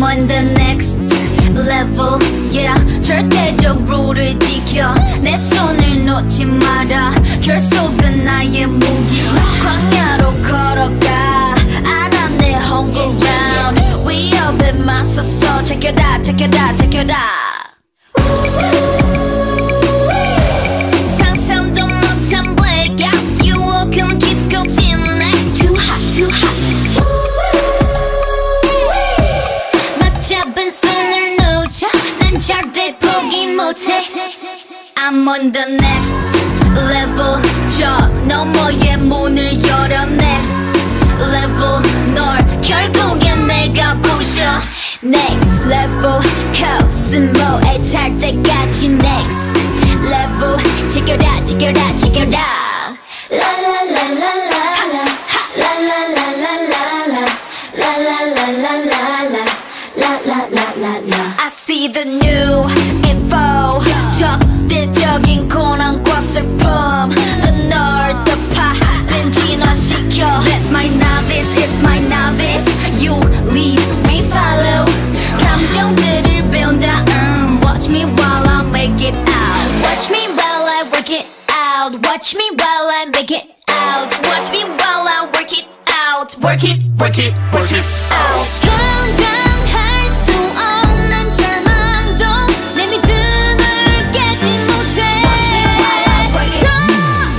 I'm on the next level, yeah. 절대적으로를 지켜 내 손을 놓지 마라. 결속은 나의 무기. 광야로 걸어가 알아 내 home ground. 위협에 맞서서 제껴라 제껴라 제껴라. 상상도 못한 blackout. You can keep going like too hot too hot. 맞잡은 손을 놓쳐 난 절대 포기 못해. I'm on the next level. 저 너머의 문을 열어 next level. 널 결국엔 내가 부셔 next level. 코스모에 탈 때까지 next level. 지켜라 지켜라 지켜라. 라라라라라 라라라라라 라라라라라 라라라라라. I see the new info. 적대적인 고난과 슬픔 널 덮어 진화시켜. That's my novice, it's my novice. You lead, we follow. 감정들을 배운다. Watch me while I make it out. Watch me while I work it out. Watch me while I make it out. Watch me while I work it out. Work it, work it, work it out. 감당할 수 없는 절망도 내 믿음을 깨지 못해. 더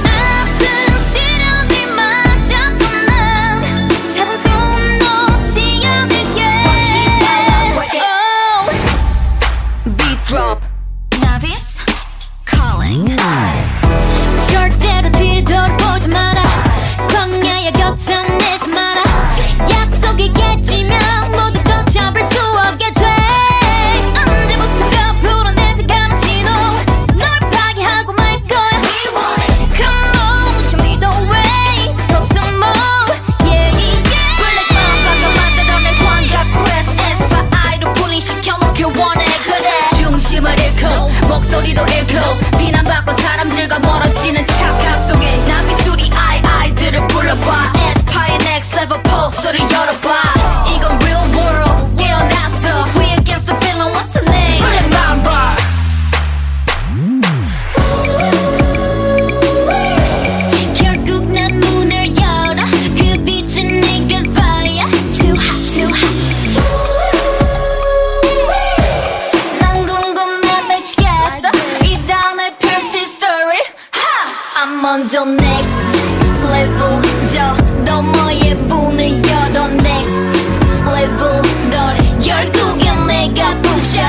아픈 시련을 맞아도 난 잡은 손 놓지 않을게. Beat drop. Novice calling. 절대로 뒤를 돌아보지 마라. 광야의 곁을 내지 마라. 약속이 깨지면 모두 걷혀볼 수 없게 돼. 언제부턴가 불어내지 않은 신호. 널 파괴하고 말 거야. Come on, show me the way to go some more. Yeah, yeah. Black Mamba가 만들어낸 광각 quest. 에스파이로 분리시켜 목표 원해. 그래 중심을 잃고 목소리도 잃고 비난받고 사람들과 멀어지는 착각 속에 나비수리 아이들을 불러봐. 에스파의 next level 포스를 열어봐. 이건 real world 깨어났어. We against the feeling. What's the name? Black Mamba. 결국 난 문을 열어. 그 빛은 내게 fire. Too hot too hot. 난 궁금해 미치겠어. 이 다음에 펼칠 story. I'm on the next level. 저 너머의 문을 열어 next level. 널 결국엔 내가 부셔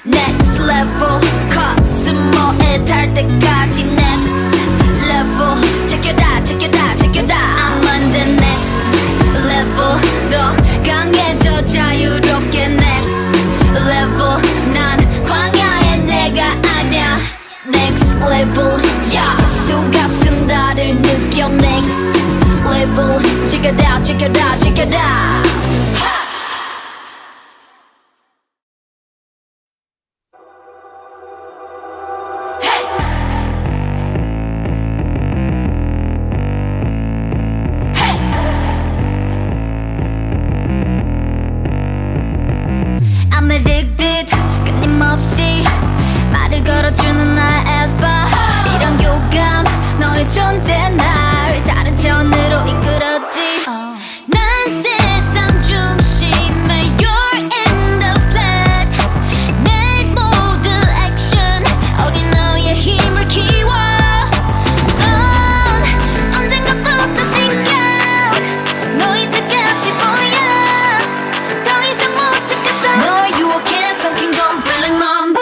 next level. 코스모에 탈 때까지 next level. 제껴라 제껴라 제껴라. I'm on the next level. 더 강해져 자유롭게 next level. 난 광야의 내가 아냐 next level. 예수 같은 나를 느껴 next level. Check it out, check it out, check it out. Hey. Hey. I'm addicted. 끊임없이 말을 걸어주는 나의 에스파. 이런 교감 너의 존재 날 다른 천으로 이끌었지. 난 세상 중심에 you're in the flat. 내 모든 액션 어린 너의 힘을 키워. 넌 언젠가부터 sink out. 너 이제까지 뭐야. 더 이상 못 찾겠어. 너 유혹에 삼킨 건 Black Mamba.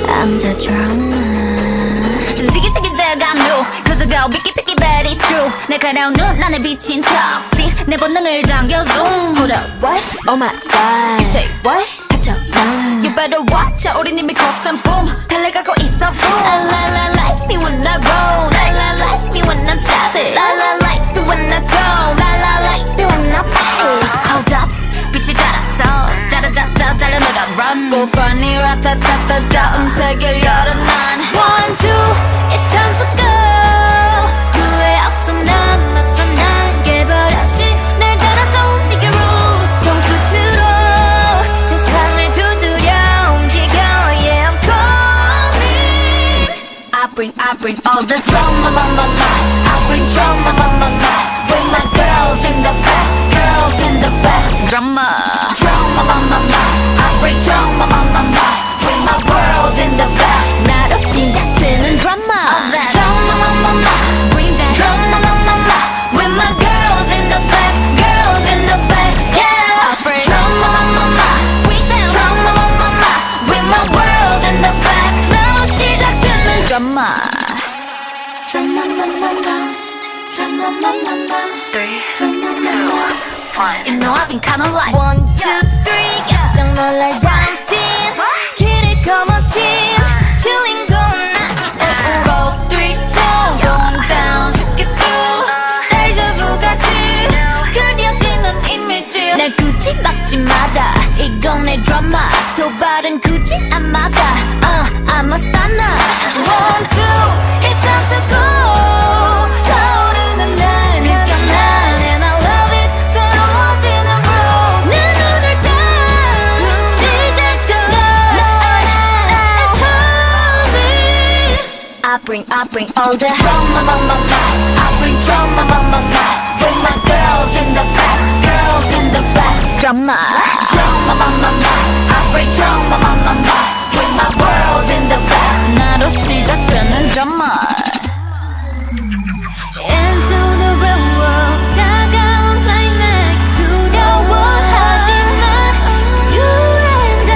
I'm the drama. Ziggy ziggy zag I'm new. Cause I go picky picky but it's true. 내 가려운 눈 안에 비친 toxic. 내 본능을 당겨 zoom. Hold up, what? Oh my god. You say what? 갇혀 난. You better watch out. 우린 이미 cross and boom. 달려가고 있어 boom. La la la like me when I roll. La la like me when I'm savage. La la like me when I go. La la like me when I pace. Hold up. 빛을 따라서 짜라짜짜 달려나가 run. Go funny 라타타타 다음 세계를 열어 난. One two, it's time to go. 후회 없어 난 맞서 난 깨버렸지. 날 따라서 움직여 roots. 손끝으로 세상을 두드려 움직여. Yeah I'm coming. I bring all the drama on my mind. I bring drama on my mind. With my girls in the back, girls in the back. Drama, drama on my mind. I bring drama on my mind. With my world in the back. 나로 시작되는 drama. Drama on my mind. Bring that drama on my mind. With my girls in the back, girls in the back. Yeah, I bring drama on my mind. Bring that drama on my mind. With my world in the back. 나로 시작되는 drama. Drama on my mind. Drama on my mind. 3, 2, 1. You know I've been kinda like 1, 2, 3 깜짝 놀랄 dancing 길을 거머쥔 주인공은 나 4, 3, 2 Going down 죽게 through 데자부 같이 그려지는 이미지 날 굳이 막지 마라 이건 내 드라마 도발은 굳이 안 막아 I'm a stunner 1, 2 It's time to go 타오르는 날 느껴 난 And I love it 새로워지는 rules 내 눈을 따 시작되어 It's coming I bring all the drama on my mind I bring drama on my mind With my girls in the back Girls in the back Drama Drama on my mind I bring drama on my mind With my world in the back 나로 시작되는 drama Into the real world 다가온 climax 두려워하지마 You and I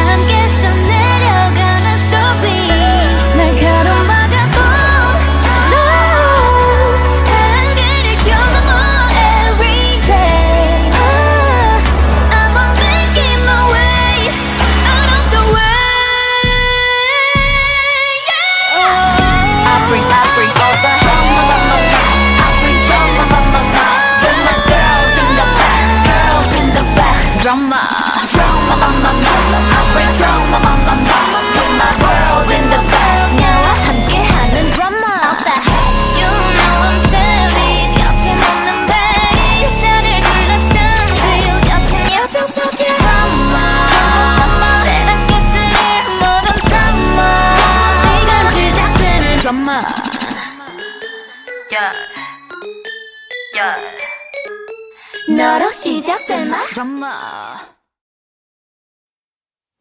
함께서 내려가는 story 날 가로막아도 No 한계를 뛰어넘어 every day I'm on making my way out of the way I bring all the drama on my mind I bring drama on my mind With my girls in the back Girls in the back Drama Drama on my mind I bring drama on my mind With my world in the back 나와 함께하는 drama You know I'm savage 거침없는 bass 나를 둘러싼 그려진 여정 속에 drama 때랑 끝을 모든 drama 지금 시작되는 drama 너로 시작될 my drama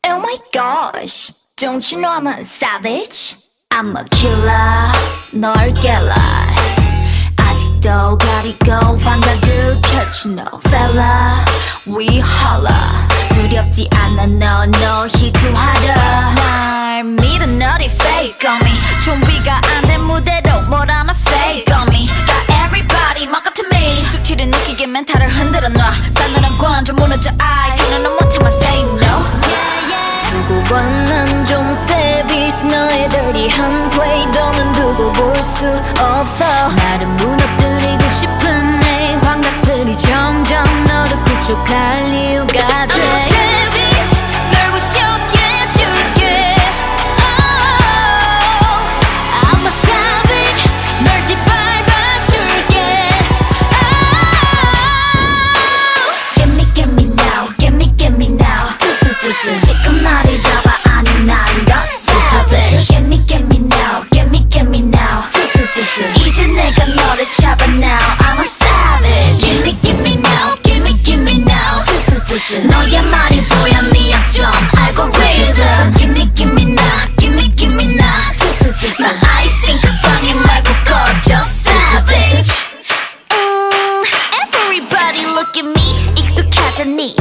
Oh my gosh Don't you know I'm a savage I'm a killer 널 깨라 아직도 가리고 환각을 펼친 no fella We holla 두렵지 않아 너 희투하라 날 믿어 너리 fake on me 준비가 안 된 무대로 뭘 하나 fake on me Got everybody 막 같은 me 숙취를 느끼게 멘탈을 흔들어 놔 싸늘한 관점 무너져 I 그는 못하면 say no 두고 봐난 좀 savage 너의 dirty한 play 너는 두고 볼 수 없어 나를 무너뜨리고 싶은 내 환각들이 점점 너를 구축할 이유가 돼 I'm a savage 널 부셔게 해줄게 oh, I'm a savage 널 짓밟아줄게 oh, Give me now Give me now 지금 나를 잡아 아니 난 너 savage Give me now Give me now 이제 내가 너를 잡아 now I'm a savage Give me now Give me now 너의 말이 보여 네 약점 알고리즘 Give me now Give me now 난 아이싱 그 방에 말고 꺼져 savage Everybody look at me 익숙하잖니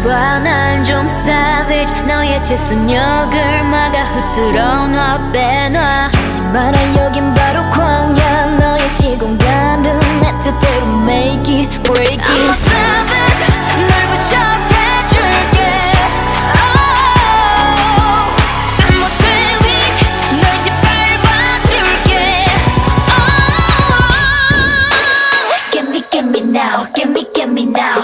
봐 난 좀 savage 너의 채선역을 막아 흐트러 놔 빼놔 하지 마라 여긴 바로 광야 너의 시공간은 내 뜻대로 make it break it I'm a savage 널 부셔해줄게 oh, I'm a savage 널 짓밟아줄게 oh, Get me now Get me now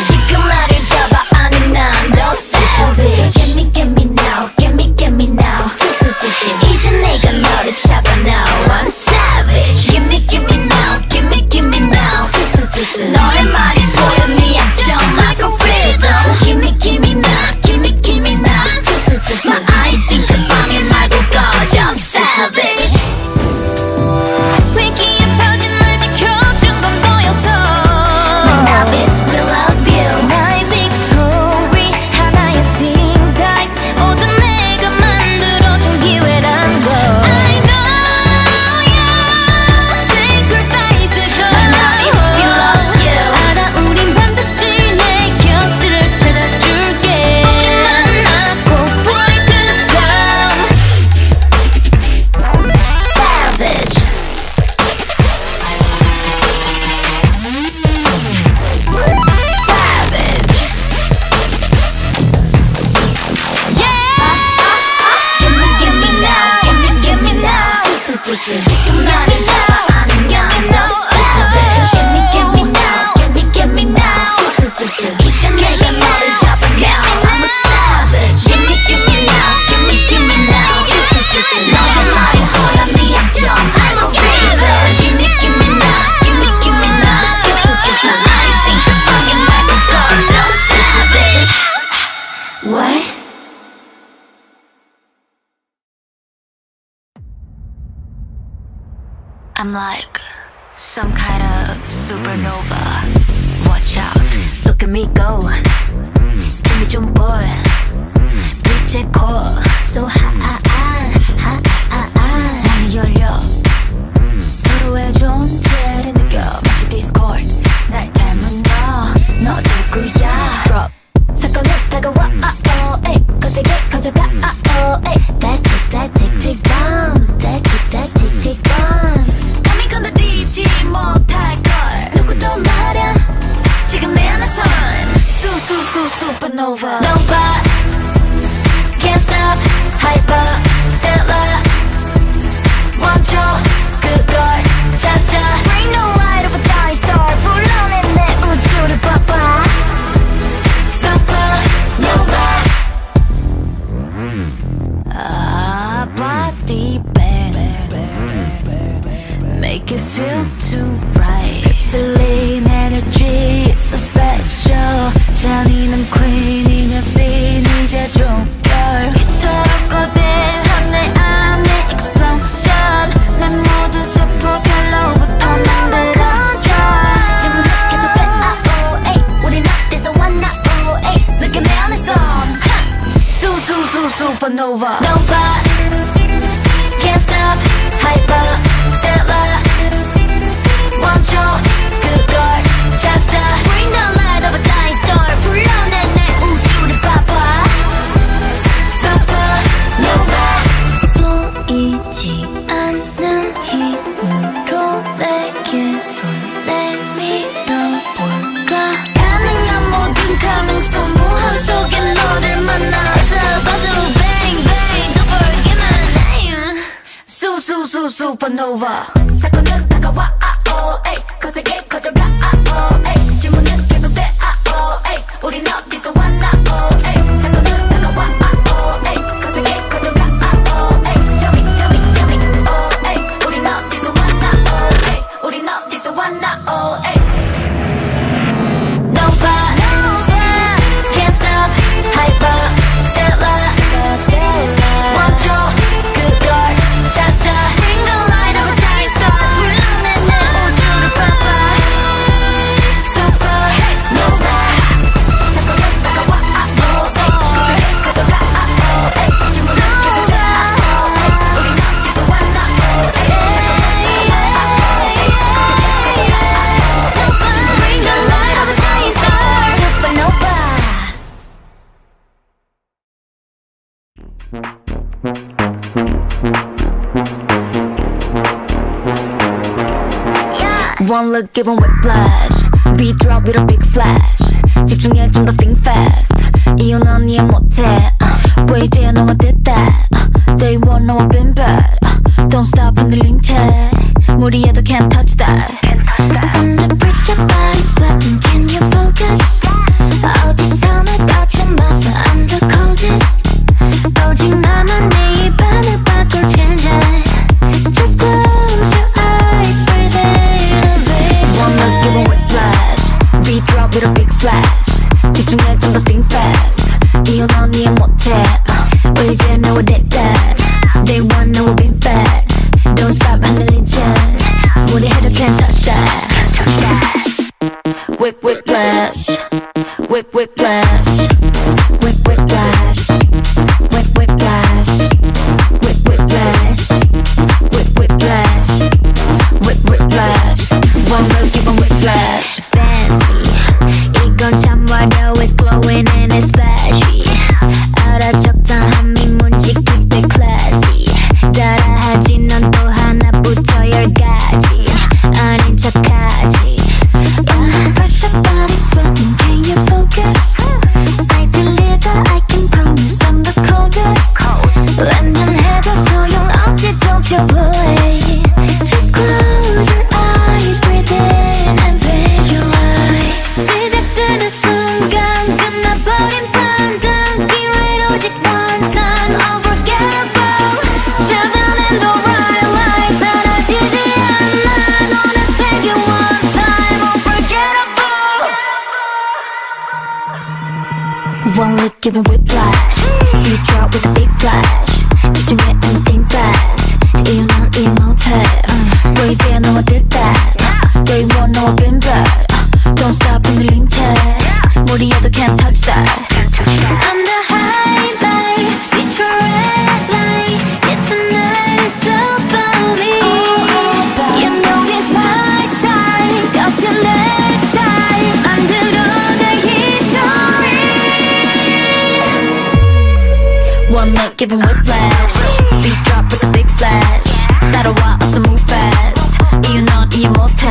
지금 나를 잡아 아니 난 너 savage Get me now Get me now 이제 내가 너를 잡아 now I'm savage Give me now Give me now 너의 말이 보여 네 약점 like a rhythm Give me now Give me now My eyes 싱크 방해 말고 꺼져 savage 위기에 퍼진 날 지켜준 건 보여서 My love is real love you 나의 big story 하나의 sing time 모든 내가 만들어준 기회란 걸 I know your sacrifices My love is real love you 알아 우린 반드시 내 곁들을 찾아줄게 우리 만나고 break it down Savage Savage Yeah Give me now Give me now 지금 나를 잡아 아니면 너 savage Give me now Give me now 이제 내가 너를 잡아 now I'm a savage Give me now Give me now 너의 말이 보여 네 약점 I'm a savage Give me now Give me now I see the 방에 말고 꺼져 savage What? I'm like some kind of supernova. Watch out, look at me go. 힘이 좀 보여. 빛의 core, so high. 문이 열려. 서로의 존재를 느껴. 마치 Discord. 날 닮은 너 누구야? Drop. 사건은 다가와. 에이, 거세게 커져가. That tick bomb. That tick bomb. 감히 건드리지 못할걸 누구도 말야 지금 내 안에선 supernova Nova Can't stop Hyper Stellar 멈춰 그걸 찾아 Bring the light of a dying star 불러내 내 우주를 봐봐 Supernova Body bang Make it feel too right 휩쓸린 energy so special 잔인한 queen이며 scene 이제 종결 이토록 거대한 내 안의 explosion 내 모든 세포 결로부터 만든 control 질문은 계속돼 우린 어디서 왔나 느껴 내 안에선 supernova Nova Can't stop Hyper Stellar 멈춰 그걸 찾아 Bring the light of a dying star 불러내 내 우주를 봐봐 Supernova 보이지 않는 힘으로 내게 손 내밀어볼까 가능한 모든 가능성 무한 속에 너를 만나서 봐줘 Bang bang don't forget my name Supernova 사건은 다가와 에이 거세게 커져가 에이 질문은 계속돼 에이 우린 어디서 왔나 에이 사건은 다가와 에이 거세게 커져가 에이 tell me 에이 우린 어디서 왔나 에이 우린 어디서 왔나 에이 Nova Can't stop Hyper Stellar 멈춰 그걸 찾아 Bring the light of a dying star 불러내 One look give 'em whiplash. Beat drop with a big flash. 집중해 좀 더 think fast. 이유는 넌 이해 못해. 왜 이제야 너와 did that. Day one 너와 been bad. Don't stop 흔들린 채 무리해도 can't touch that. Under pressure body sweating can you focus. 어디서 날 거쳐봐서 I'm the coldest. 오직 나만 네 입안을 바꿀 change it. Just close your eyes, breathe in. One look give 'em whiplash. Beat drop with a big flash. 집중해 좀 더 think fast. 이유 넌 이해 못해. 왜 이제 너와 did that. Day one 너와 been bad. Don't stop 흔들린 채 무리해도 can't touch that. Whip whiplash. Whip whiplash. Whip whiplash. Whip whiplash. Whip whiplash. Whip whiplash. Whip whiplash. One look give 'em whiplash. Fancy. 이건 참 화려해. It's glowing and it's flashy. 알아 적당함이 문지 keep it classy. 따라하지 넌 또 하나부터 열까지 아닌 척하지. Under pressure body sweating can you focus. I deliver I can promise I'm the coldest. 웬만해도 소용없지 don't you blow it. Just close your eyes, breathe in and visualize. 시작되는 순간 끝나버린 판단 기회는 오직 one time unforgettable. 찾아낸 the right line 사라지지 않아 너는 take it one time unforgettable. One look give 'em whiplash. You drop with a big flash. 집중해 and think fast. 이유 넌 이해 못해. 왜 이제야 너와 did that. Day one 너와 been bad. Don't stop 흔들린 채 무리해도 can't touch that. I'm the highlight, it's your red light. It's tonight, it's about me. You know it's my side, 거친 내 side. 만들어낼 history. One look give 'em whiplash. Beat drop with a big flash. 따라와 어서 move fast. 이유 넌 이해 못해.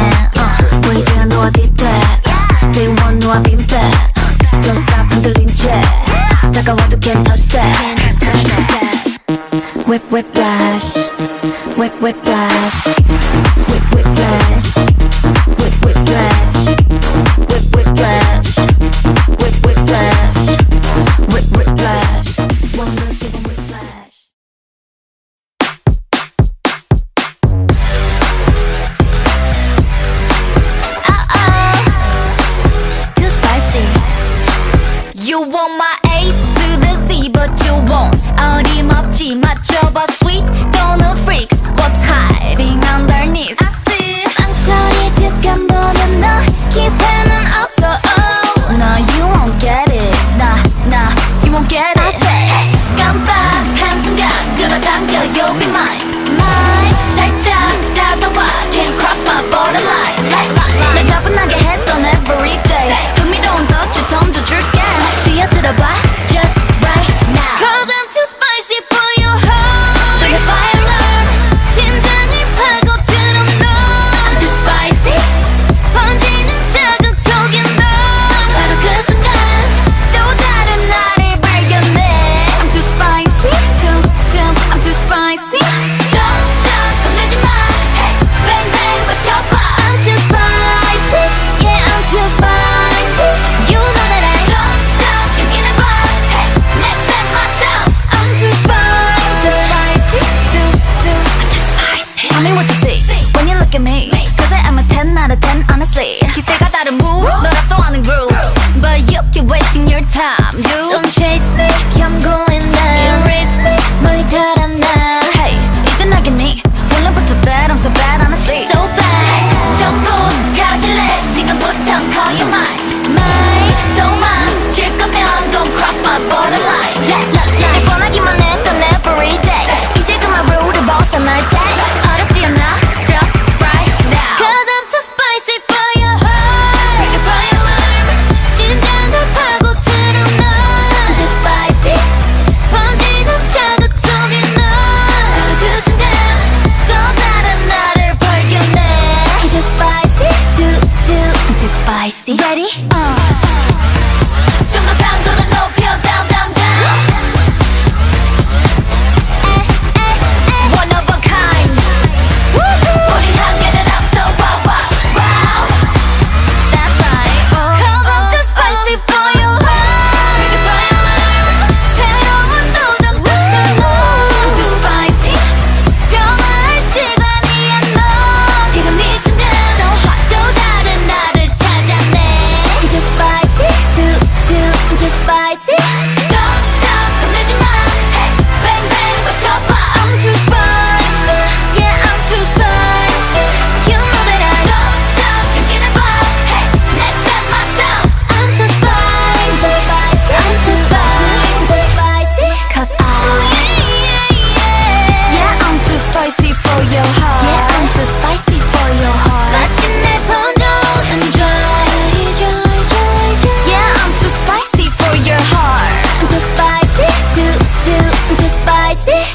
왜 이제야 너와 did that. Day one 너와 been bad. Don't stop 흔들린 채 다가와도 can't touch that. Whip whiplash. Whip whiplash. Whip whiplash. Whip whiplash. Whip whiplash. Whip whiplash. Whip whiplash. One look give 'em whiplash. Too spicy. You want my A to the Z, but you won't. 어림없지 맞춰봐 sweet, gonna freak. What's hiding underneath? I see. 망설이 뒷감 보면 너 기회는 없어. Oh, no, you won't get it. Nah, you won't get it. I say, 깜빡한 순간 끌어당겨, you'll be mine. Mine. 살짝 다가와, can't cross my borderline. 날 가뿐하게 했던 everyday. 흥미로운 덫을 던져줄게. 뛰어들어봐, just right now. 'Cause I'm too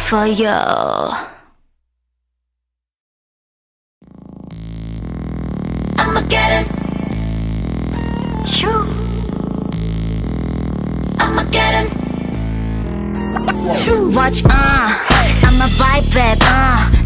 for you. I'ma get it. Shoo. I'ma get it. Shoo. Watch, I'ma bite back,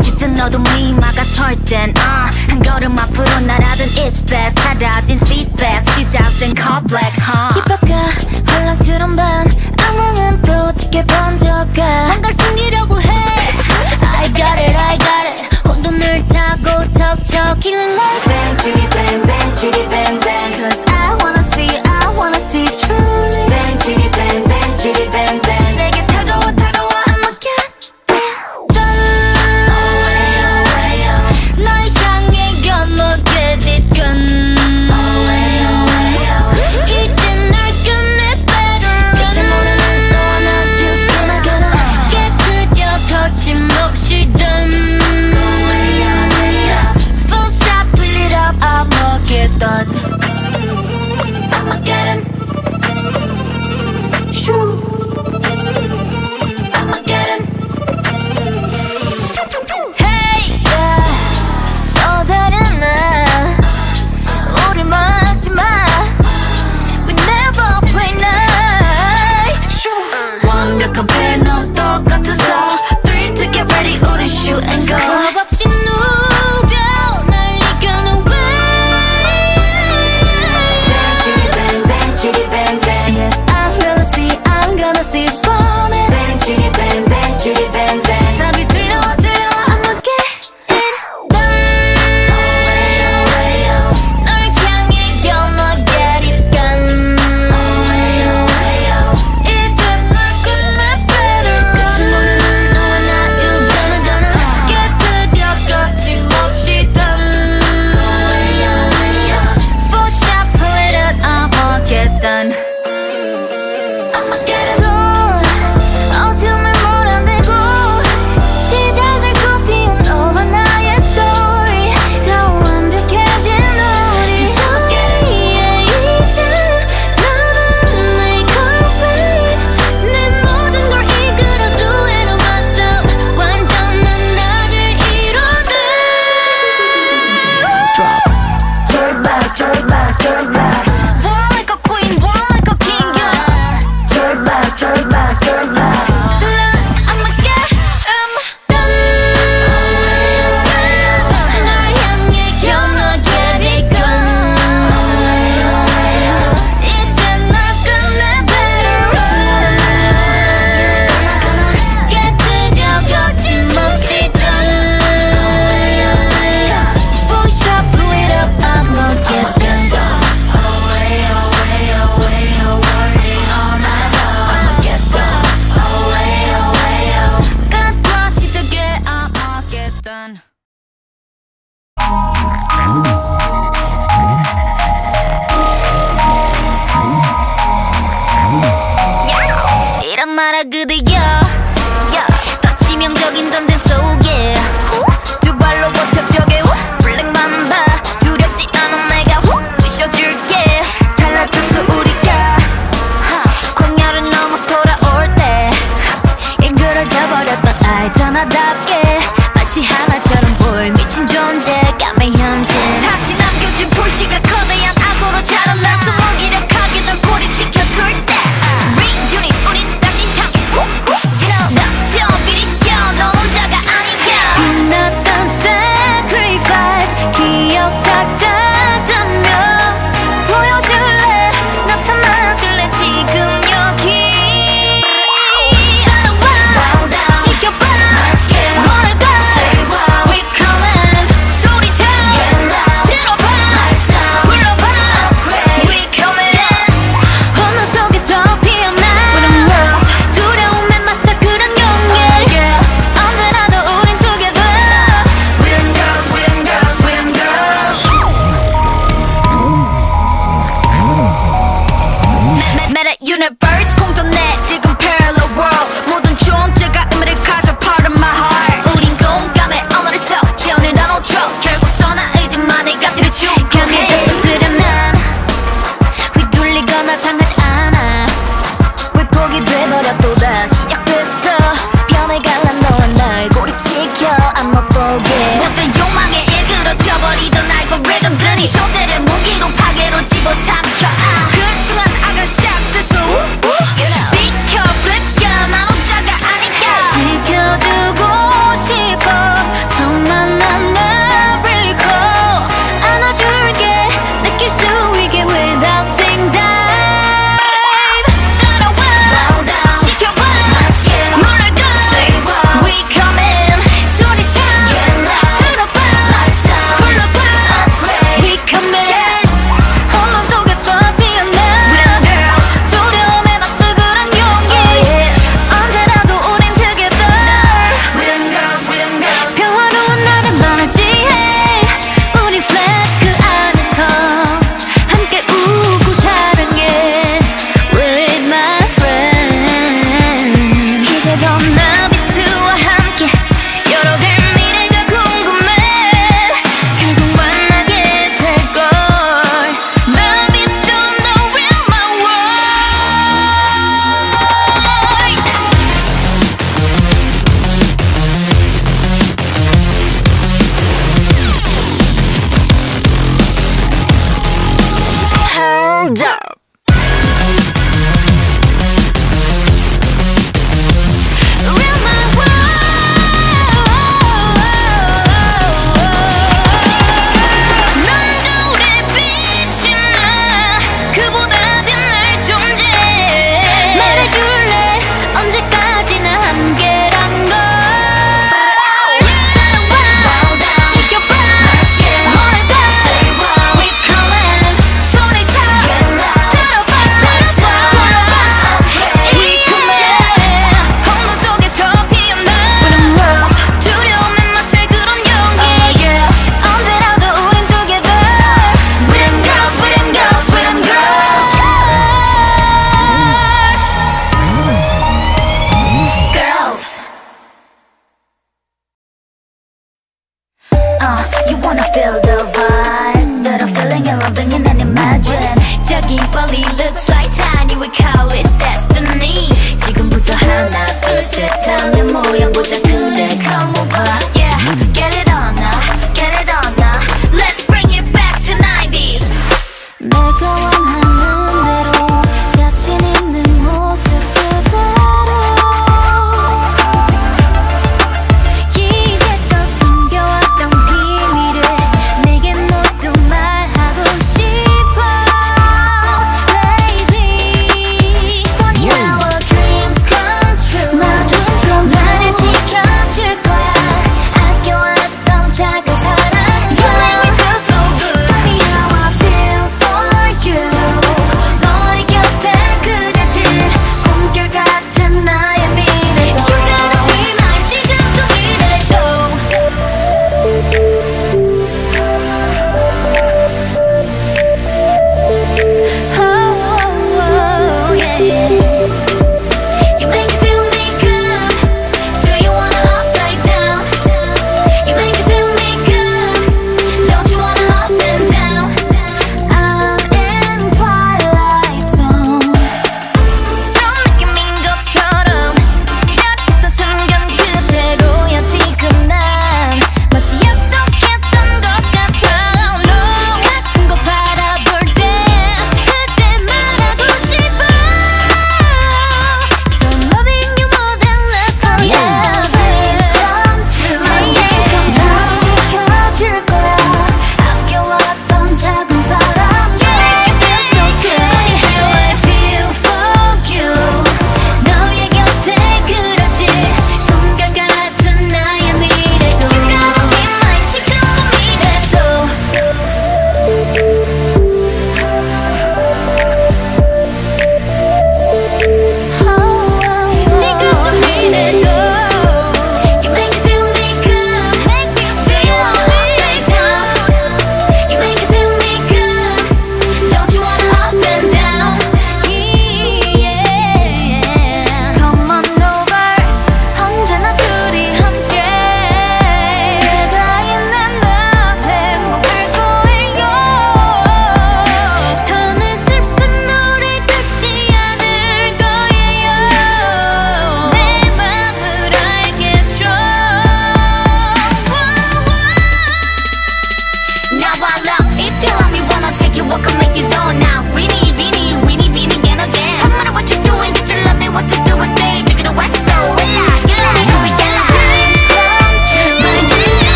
짙은 어둠 위 막아설 땐, 한 걸음 앞으로 날아든 it's best. 사라진 feedback, 시작된 call black, 깊어가 혼란스러운 밤, 악몽은 또 짙게 번져가. 난 널 숨기려고 해. I got it, I got it. 혼돈을 타고 척척이는 like bang, chitty bang, bang, chitty bang, bang. Cause I wanna see truly. Bang, chitty bang, bang, chitty bang, bang. 내게 다가와, 다가와, I'ma get it done. 널 향해 건너 get it done. 이제 날 끝내 better. 끝을 모르는 너와 나 gonna 깨뜨려 거침없이 done. Full shot, pull it up, I'ma get done. I'ma get it. Shoo. I'ma get it. Hey, yeah. 또 다른 날 우릴 막지 마. We never play nice. 완벽한 패널 똑같아서 3 to get ready. 우리 shoot and go. 겁 없이 누벼 날 이겨는 way. Bang, chitty bang, bang, chitty bang, bang. Yes, I'm gonna see 뻔해. Bang, chitty bang, bang, chitty bang, bang. 답이 들려와, 들려와. I'ma get it done. 널 향해 건너 get it done. 이제 널 끝내 better. 끝을 모르는 너와 나 gonna 깨뜨려 거침없이 done. Full shot, pull it up, I'ma get done. I'ma get it done. 어둠을 몰아내고 시작을 꽃피운 너와 나의 story. 더 완벽해진 우리 저기에 이제 나는 내 complete. 내 모든 걸 이끌어도 해로 myself. 완전한 나를 이뤄내. Drop. Throw it back, throw it back, throw it back. War like a queen, war like a king, yeah. Throw it back, throw it back, throw it back. I'ma get done. 널 향해 건너 get it done. 이제 널 끝내 better. 깨뜨려 거침없이 done. Full shot, pull it up, I'ma get done. 끝과 시작에 I'ma get done. 이런 나라 그대여, 더 치명적인 전쟁 속에 두 발로 버텨 적의 블랙 맘바. 두렵지 않은 내가 부셔줄게. 달라졌어 우리가 광야를 넘어 돌아올 때 일그러져 버렸던 알잖아답게. 마치 하나처럼 보일 미친 존재감의 현실. 다시 남겨진 불씨가 거대한 악으로 자라나서 무기력하게 널 고립시켜둘 때 Reunit 우린 다시 함께 넘쳐 비리켜. 넌 혼자가 아니야. 빛났던 sacrifice 기억 찾았다면 보여줄래. 나타나줄래 지금 여기. 따라와 지켜봐 뭘까. We coming. 소리쳐 들어봐 불러봐. We coming. 혼돈 속에서 피어나 두려움에 맞서 그런 용기. 언제라도 우린 together. We them girls, we them girls, we them girls. Meta universe 공존해 지금 parallel world. 모든 존재가 의미를 가져 part of my heart. 우린 공감해 언어를 섞여 오늘 나눠줘. 결국 선한 의지만의 가치를 추구해. 강해져서 드러난 휘둘리거나 당하지 않아. 왜곡이 돼버려 또다 시작됐어. 변해갈란 널 집어삼켜 그 순간 아가 시작됐어 비켜 flicker 난 혼자가 아니까 지켜주고 싶어 정말 난 every call 안아줄게 느낄 수 있게 without saying time 따라와 지켜봐 물을 가 We coming 소리쳐 들어봐 불러봐 We coming 혼돈 속에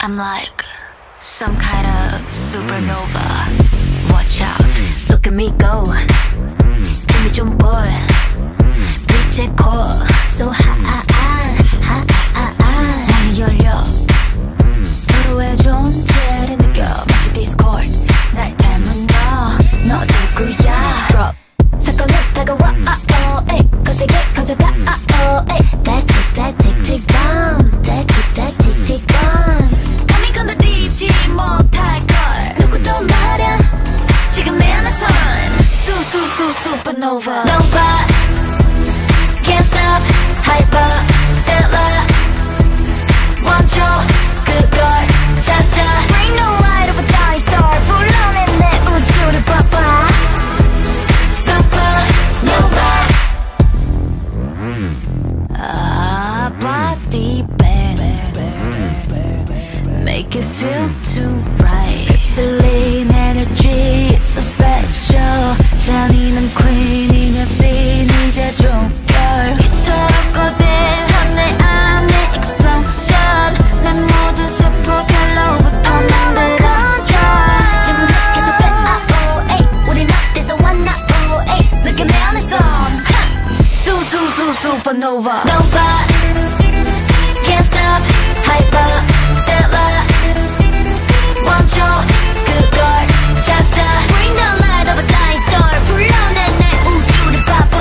I'm like some kind of supernova. Watch out, look at me go. 힘이 좀 보여. 빛의 core so hot. 문이 열려 서로의 존재를 느껴 마치 Discord. 날 닮은 너 누구야? Drop 사건은 다가와 거세게 커져가 that tick bomb that tick bomb 감히 건드리지 못할걸 누구도 말야 지금 내 안에선 supernova Nova Can't stop hyper stellar 원초 그걸 찾아 Bring the light of a dying star 불러내 내 우주를 봐봐 Supernova body bang Make it feel too right 휩쓸린 energy so special 잔인한 queen이며 scene 이제 종결 이토록 거대한 내 안의 explosion 내 모든 세포 결로부터 만든 control 질문은 계속돼 우린 어디서 왔나 느껴 내 안에선 supernova Nova Can't stop hyper stellar 원초 그걸 찾아 Bring the light of a dying star 불러내 내 우주를 봐봐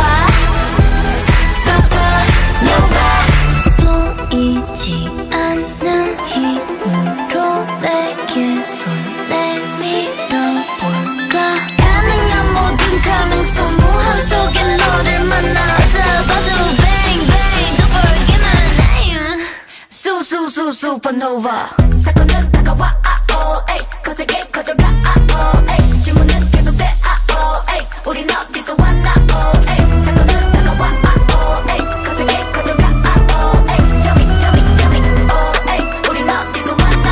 Supernova 보이지 않는 힘으로 내게 손 내밀어볼까 가능한 모든 가능성 무한 속에 너를 만나서 봐줘 bang bang don't forget my name supernova 사건은 다가와 거세게 커져가 질문은 계속돼 우린 어디서 왔나 사건은 다가와 거세게 커져가 Tell me 우린 어디서 왔나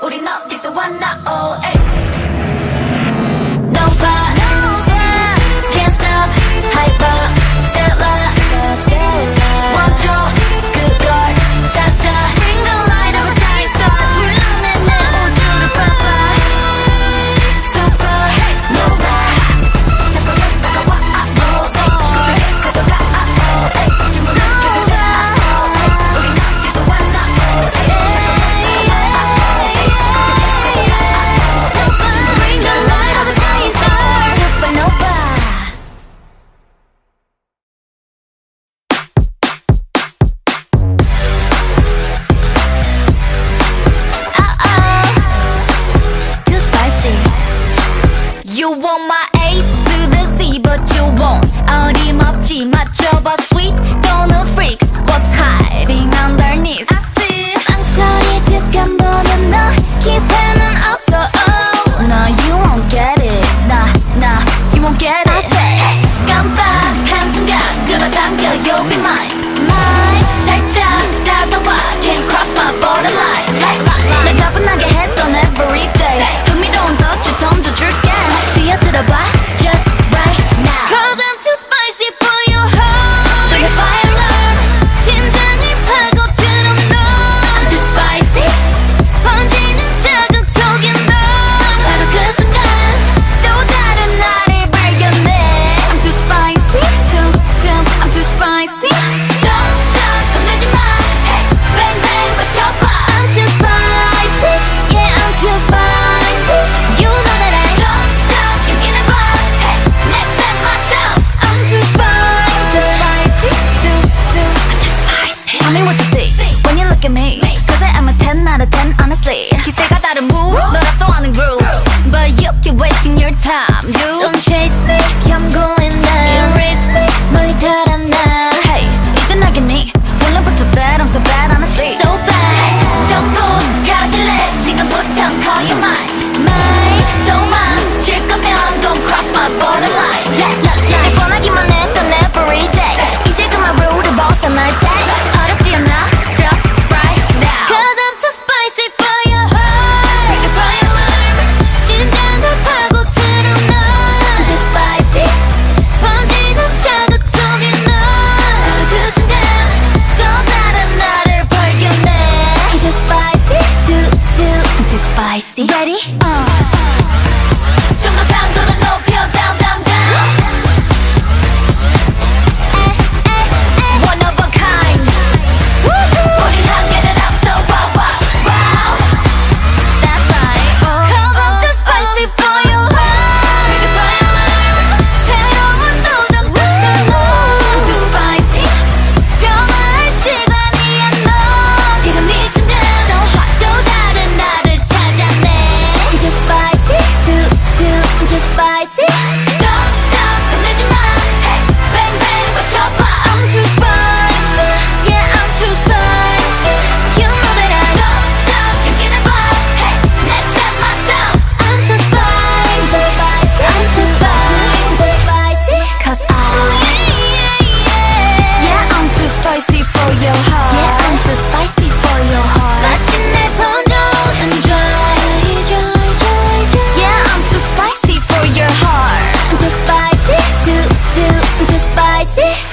우린 어디서 왔나 Nova Can't stop hyper stellar 원초 그걸 찾아 Bring the light of a dying star 불러내 내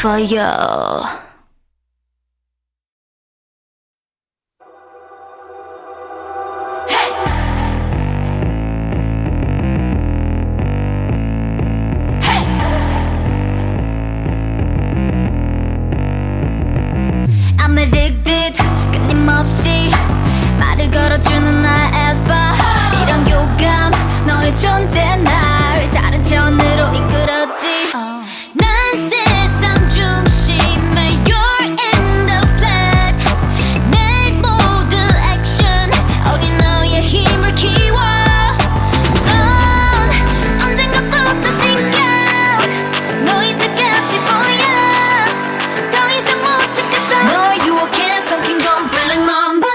for you. I'm addicted 끊임없이 말을 걸어주는 나의 에스파 이런 교감 너의 존재 날 다른 차원으로 이끌었지 난 세상 중심에 You're in the flat 내 모든 액션 어린 너의 힘을 키워 넌 언젠가부터 생겨 너 이제까지 보여 더 이상 못 찾겠어 너의 유혹에 삼킨 건 Black Mamba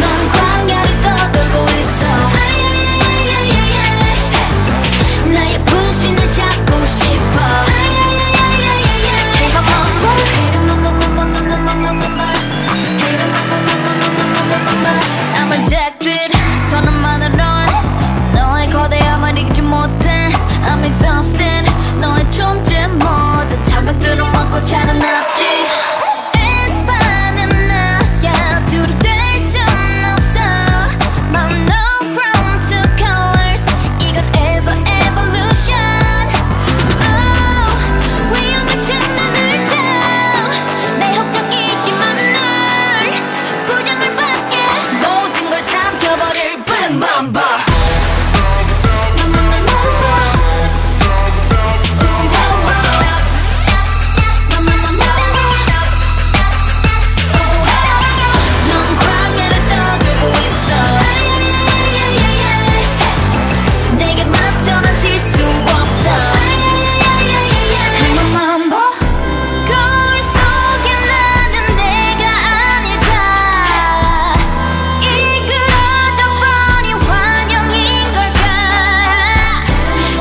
넌 광야를 떠돌고 있어 나의 분신을 잡고 싶어 Hey mama I'm addicted 선언만으론 너의 거대함을 이기지 못해 I'm exhausted 너의 존재 모두 타격들을 먹고 자라났지 에스파는 나야 둘이 될 순 없어 But no from two colors 이건 ever evolution Oh 위험에 장난을 쳐내 협정이지만 널 부정을 받게 모든 걸 삼켜버릴 Black Mamba 넌 광야를 떠들고 있어 내게 맞서는 질 수 없어 Hey Mamba 거울 속에 나는 내가 아닐까 이끌어져 버린 환영인 걸까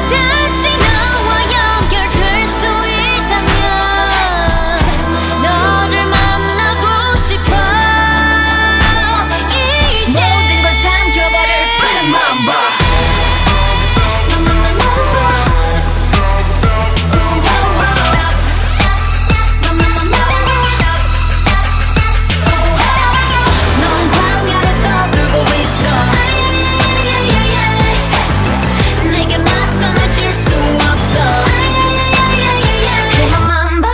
다시 너와 연결될 수 있다면 너를 만나고 싶어 이제 모든 걸 삼켜버릴 Black Mamba 넌 광야를 떠들고 있어 내게 맞서는 질 수 없어 Hey Mamba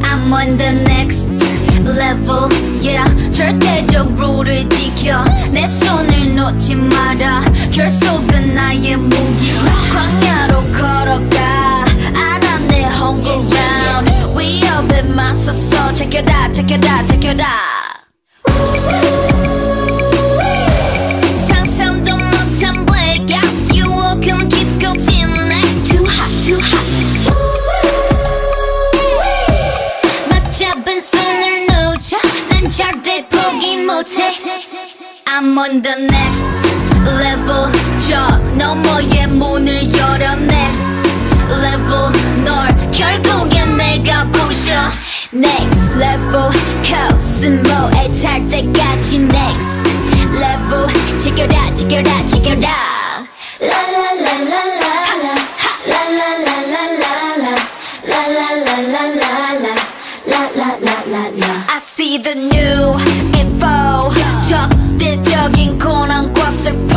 I'm on the next level, yeah 절대적 룰을 지켜 내 손을 놓지 마라 결속은 나의 무기 광야로 걸어가 알아 내 home ground 위협에 맞서서 제껴라 제껴라 제껴라 상상도 못한 blackout 유혹은 깊고 진 like too hot too hot 맞잡은 손을 놓쳐 난 절대 포기 못해 I'm on the next level 저 너머의 문을 열어 next level 널 결국엔 내가 부셔 next level 코스모에 탈 때까지 next level 지켜라 지켜라 지켜라 La la la la la la La la la la la la La la la la la la La la la la la I see the new info 적대적인 고난과 슬픔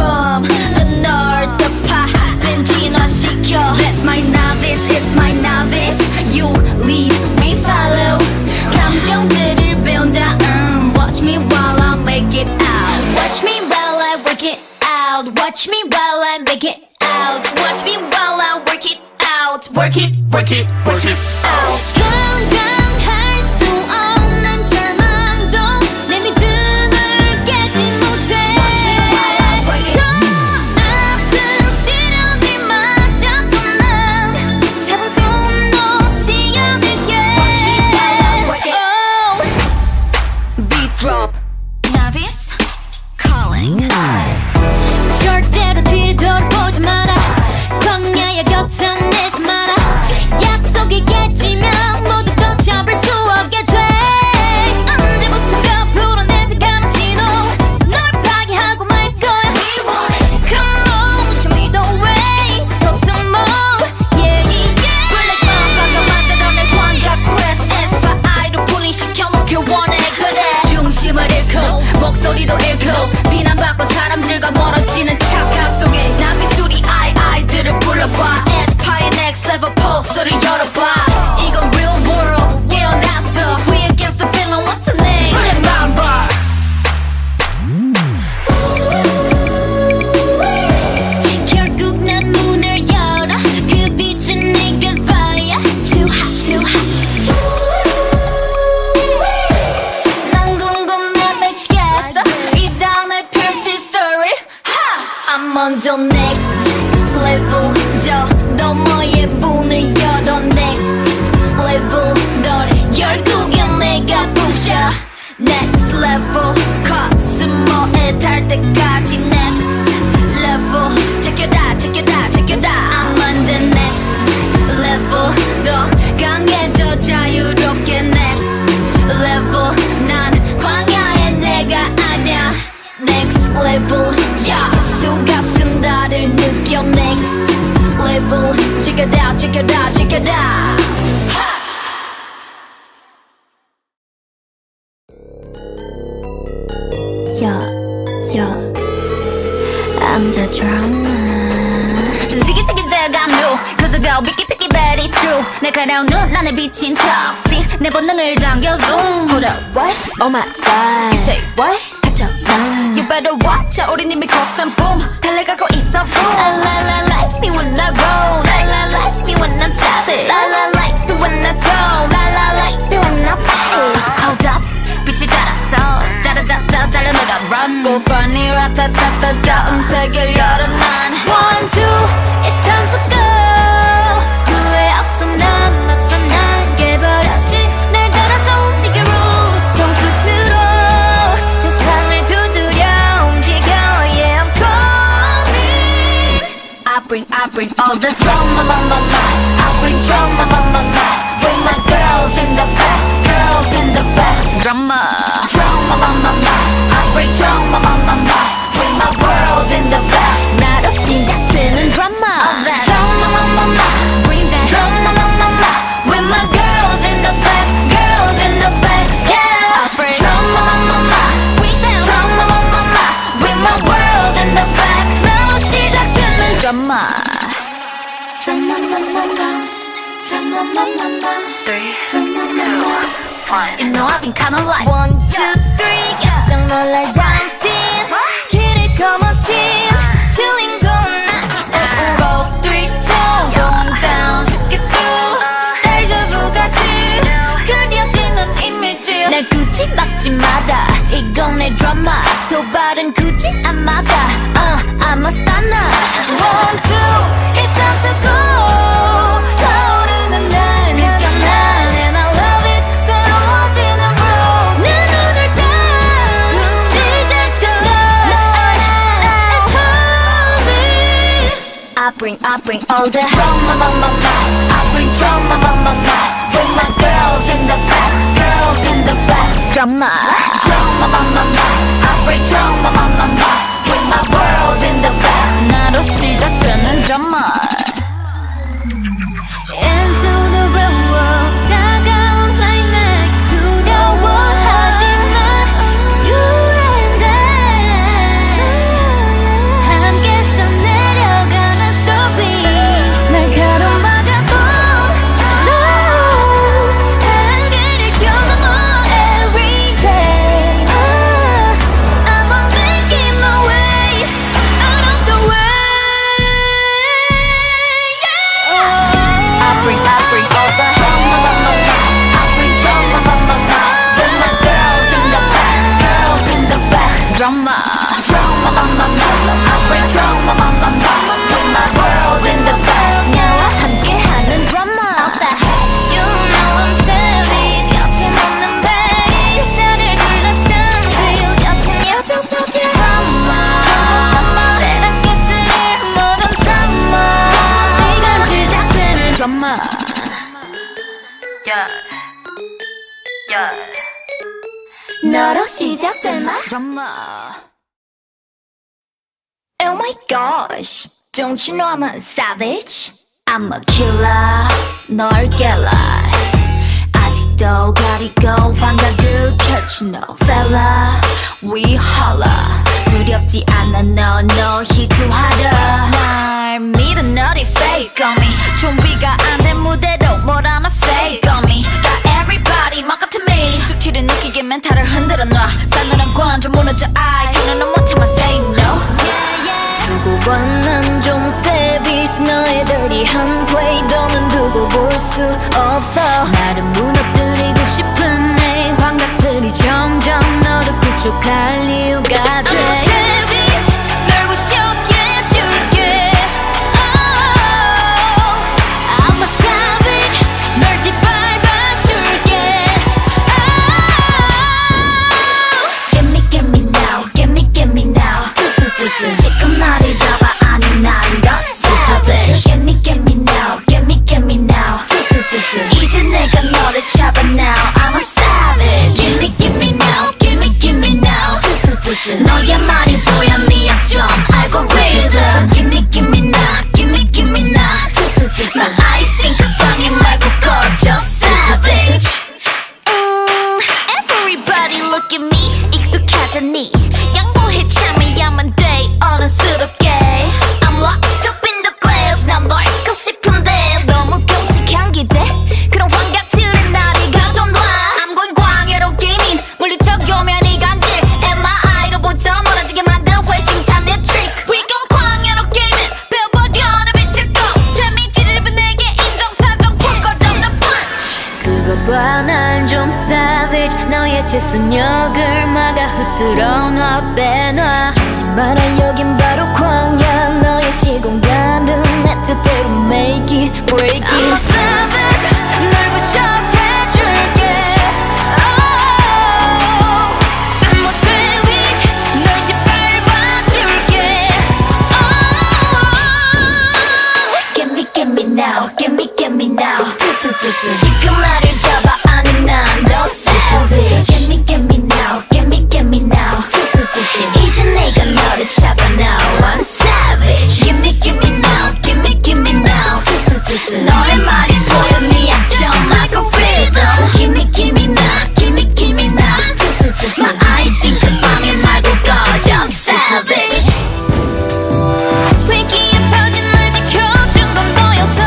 널 덮어 진화시켜 That's my novice, it's my novice You lead, we follow 감정들을 배운다 Watch me while I make it out Watch me while I work it out Watch me while I make it out Watch me while I work it out Work it, work it, work it out 감당할 수 없는 절망도 내 믿음을 깨지 못해 더 아픈 시련들마저도 난 잡은 손 놓지 않을게 Beat drop Novice calling 절대로 뒤를 돌아보지 마라 목소리 열어봐 이건 real world 깨어났어 We against the feeling what's the name 노래만 봐 결국 난 문을 열어 그 빛은 내가 fire Too hot too hot 난 궁금해 미치겠어 이 다음에 펼칠 story I'm 먼저 next level 저 너머의 문을 열어 next level 널 결국엔 내가 부셔 next level 코스모에 달 때까지 next level check it out check it out check it out I'm on the next level 더 강해져 자유롭게 next level 난 광야의 내가 아냐 next level yeah 수 같은 나를 느껴 next level check it out check it out check it out yeah I'm the drama Ziggy ziggy zag I'm new cause I go picky picky but it's true 날카로운 눈 안에 비친 toxic 내 본능을 당겨 zoom Hold up what? Oh my god You say what? You better watch out 우린 이미 cross and boom 달려가고 있어 boom La la la like me when I roll La la like me when I'm savage La la like me when I go La la like me when I pace Hold up 빛을 따라서 따라따따 달려나가 run Go funny 라따따따 다음 세계를 열어 난 One two it's time to go 후회 없어 난 맞서 난 깨버렸지 날 따라서 움직여 rules 손끝으로 세상을 두드려 움직여 Yeah I'm coming I bring all the drama on my mind I bring drama on my mind With my girls in the back Girls in the back Drama Drama on my mind I bring drama on my mind With my world in the back 나로 시작되는 drama Drama on my mind Bring that drama on my mind With my girls in the back Girls in the back Yeah I bring drama on my mind Bring that drama on my mind With my world in the back 나로 시작되는 drama Drama on my mind Drama on my mind 3, 2, 1 You know I've been kinda like 1, 2, 3 깜짝 놀랄 dancing 길을 거머쥔 주인공은 나 4, 3, 2 Going down 쉽게 through 데자vu 같이 그려지는 이미지 날 굳이 막지 마라 이건 내 드라마 도발은 굳이 안 막아 I'm a stunner 1, 2 It's time to go 타오르는 날 느껴 난 And I love it 새로워지는 rules 내 눈을 딱 시작되어 It's coming I bring all the drama on my mind I bring drama on my mind With my girls in the back Girls in the back Drama Drama on my mind I bring drama on my mind With my world in the back 나로 시작되는 drama Into the real world 다가온 climax 두려워하지마 You and I 함께 써내려가는 story 날 가로막아도 No 한계를 뛰어넘어 every day I'm on making my way out of the way I bring all the drama on my mind I bring drama on my mind With my girls in the back Girls in the back Drama Drama on my mind I bring drama on my mind With my world in the back 나와 함께하는 drama What the heck You know I'm savage 거침없는 babe 나를 둘러싼 그리고 겹친 여정 속에 drama 때랑 끝을 모든 drama 지금 시작되는 drama Yeah Yeah 너로 시작될 마 drama Oh my gosh Don't you know I'm a savage I'm a killer 널 깨라 아직 머리도 가리고 환각을 펼친 no fella we holla 두렵지 않아 no 희투하라 날 믿어 너리 fake on me 준비가 안 된 무대로 뭘 하나 fake on me got everybody 막 같은 me 숙취를 느끼게 멘탈을 흔들어 놔 싸늘한 관점 무너져 I 그는 못해만 say no 두고 봐 난 좀 savage 너의 dirty한 play 너는 두고 볼 수 없어 나를 무너뜨리고 싶은 내 환각들이 점점 너를 구축할 이유가 돼 I'm a savage 널 부셔게 해줄게 oh, I'm a savage 널 짓밟아줄게 oh, Get me now get me now 지금 나를 잡아 아니 난 너 savage Get me now get me now 이제 내가 너를 잡아 now I'm a savage Give me now give me now 너의 말이 보여 네 약점 알고리즘 Give me now give me now 날 아이싱 그 방에 말고 꺼져 savage Everybody look at me 익숙하잖니 양보해 참여야만 돼 어른스럽게 I'm locked up in the glass 난 널 잊고 싶은데 너무 끔찍한 기대 그런 환각들은 나를 가둬놔 I'm going 광야로 게이밍 물리쳐오면 이 간질 MI로부터 멀어지게 만들 회심찬 내 trick We gon' 광야로 게이밍 배워버려 내 빛을 꺼 데미지를 입은 내게 인정사정 풀 것 없는 punch 그것 봐 난 좀 savage 너의 재선역을 막아 흐트러 놔 빼놔 하지 마라 여긴 바로 광야 너의 시공간은 내 뜻대로 make it break it I'm a savage 널 부셔해줄게 oh, I'm a savage 널 짓밟아줄게 oh, Get me now get me now 지금 나를 잡아 아니 난 너 savage Get me now get me now 이제 내가 너를 잡아 now I'm savage Give me now give me now 너의 말이 보여 네 약점 like a rhythm Give me now give me now 나 아이싱 그 방에 말고 꺼져 savage 위기에 퍼진 널 지켜준 건 너였어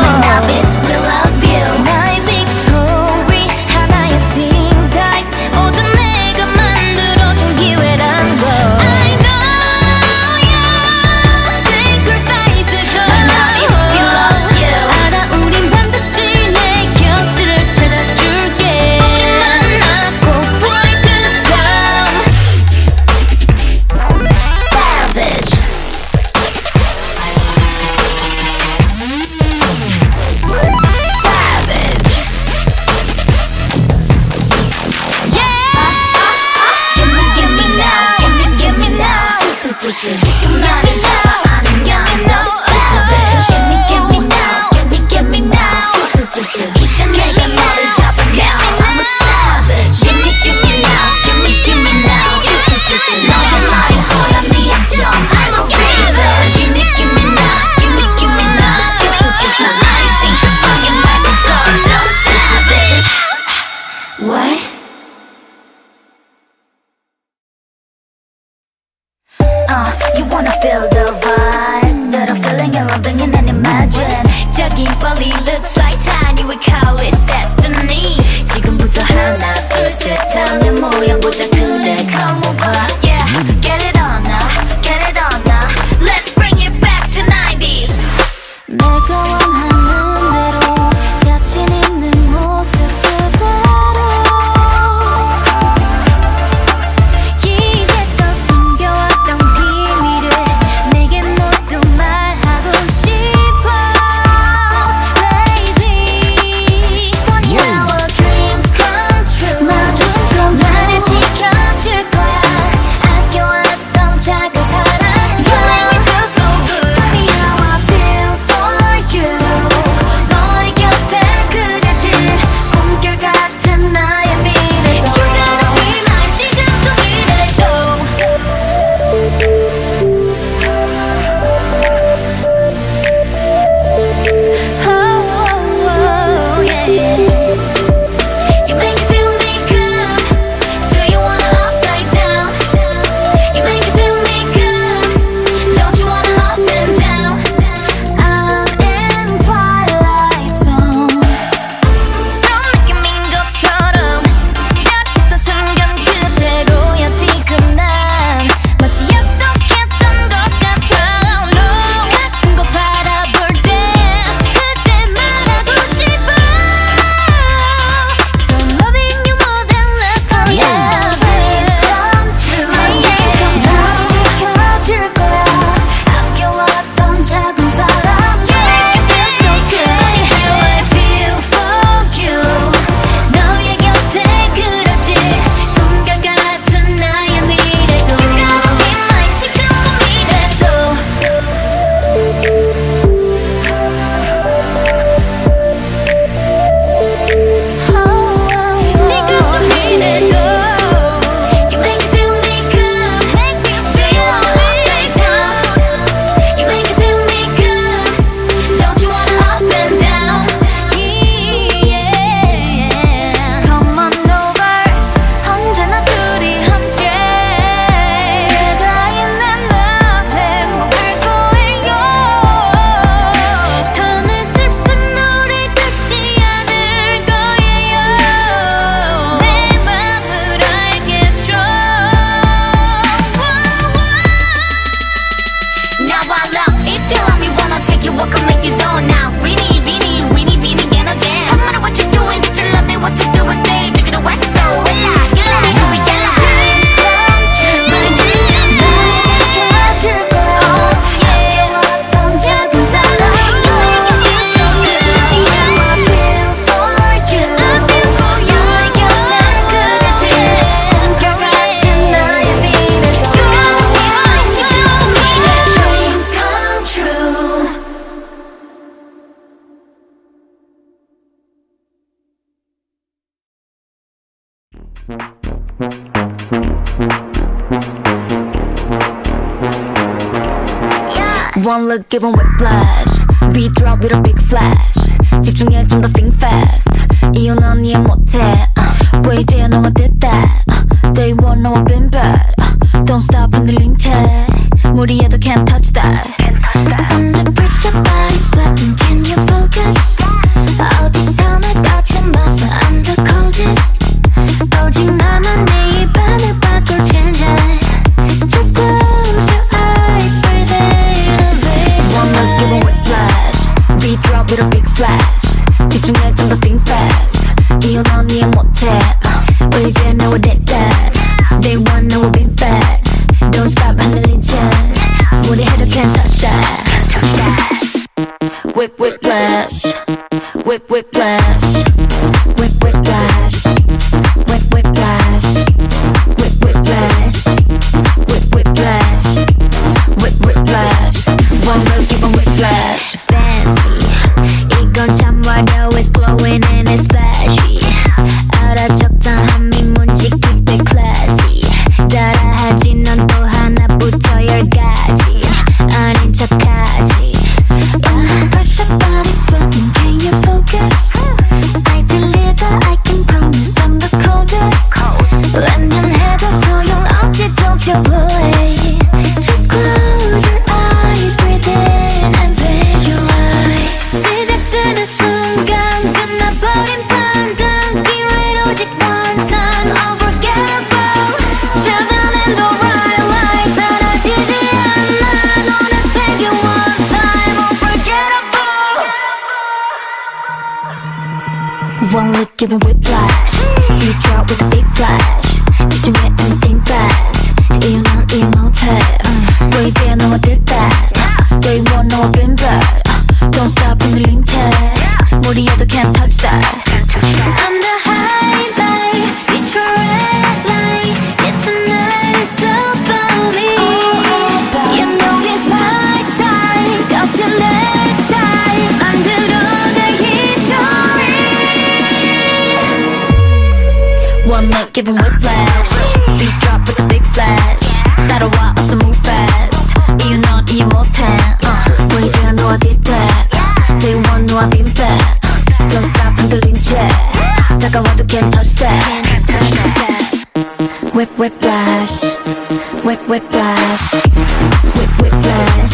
My novice will love you 나의 big story 하나의 sing type 모두 내가 만들어준 기회란 걸 I know your sacrifices My novice will love you 알아 우린 반드시 내 곁들을 찾아줄게 우리 만나고 break the down Savage Savage Yeah Give me now give me now 지금 나를 잡아 아니면 너 savage Give me now give me now 이제 내가 너를 잡아 now I'm a savage Give me now give me now 너의 말이 보여 네 약점 I'm a rhythm Give me now give me now 난 아이싱 그 방에 말고 꺼져 savage What? You wanna feel the vibe that I'm feeling and loving and then imagine 저기 멀리 looks like tiny we call it destiny 지금부터 하나 둘 셋 하면 모여보자 그래 come over Yeah get it on now Let's bring it back to 90s 내가 원하는 대로 자신 있는 모습 그대로 이제껏 숨겨왔던 비밀을 내게 모두 말하고 싶어 Baby Funny how our dreams come true 나를 지켜줄 거야 One look give 'em whiplash. Beat drop with a big flash. 집중해 좀 더 think fast. 이유는 넌 이해 못해. 왜 이제야 너와 did that. Day one 너와 been bad. Don't stop 흔들린 채 무리해도 can't touch that. Under pressure body sweating can you focus. 어디서 날 거쳐봐서 I'm the coldest. 오직 나만 네 입안을 바꿀 change it. Just close your eyes breathe in. One look give 'em whiplash. Beat drop with a big flash. 집중해 좀 더 think fast. 이유 넌 이해 못해. 왜 이제 너와 did that. Day one 너와 been bad. Don't stop 흔들린 채 무리해도 can't touch that. Whip whiplash. Whip whiplash. Whip whiplash. Whip whiplash. Whip whiplash. Whip whiplash. Whip whiplash. One look give 'em whiplash. Fancy. 이건 참 화려해. It's glowing and it's flashy. 알아 적당함이 뭔지 keep it classy. 따라하지 넌 또 하나부터 열까지 아닌 척하지. Under pressure body sweating can you focus. I deliver I can promise I'm the coldest. 외면해도 소용없지 don't you blow it. Just close your eyes breathe in and visualize. 시작되는 순간 끝나버린 판단 기회는 오직 one time unforgettable. 찾아낸 the right line 사라지지 않아 너는 take it one time unforgettable. One look give 'em whiplash. You drop with a big flash. 집중해 and think fast. 이유 넌 이해 못해. 왜 이제야 너와 did that. Day one 너와 been bad. Don't stop 흔들린 채 무리해도 can't touch that. I'm the highlight. It's your red light. It's tonight. It's about me. You know it's my side. 거친 내 side. 만들어내 history. One look give 'em whiplash. Beat drop with a big flash. 따라와 어서 move fast. 이유 넌 이해 못해. 왜 이제야 너와 did that. Day one 너와 been bad. Don't stop 흔들린 채 다가와도 can't touch that. Whip whiplash. Whip whiplash. Whip whiplash.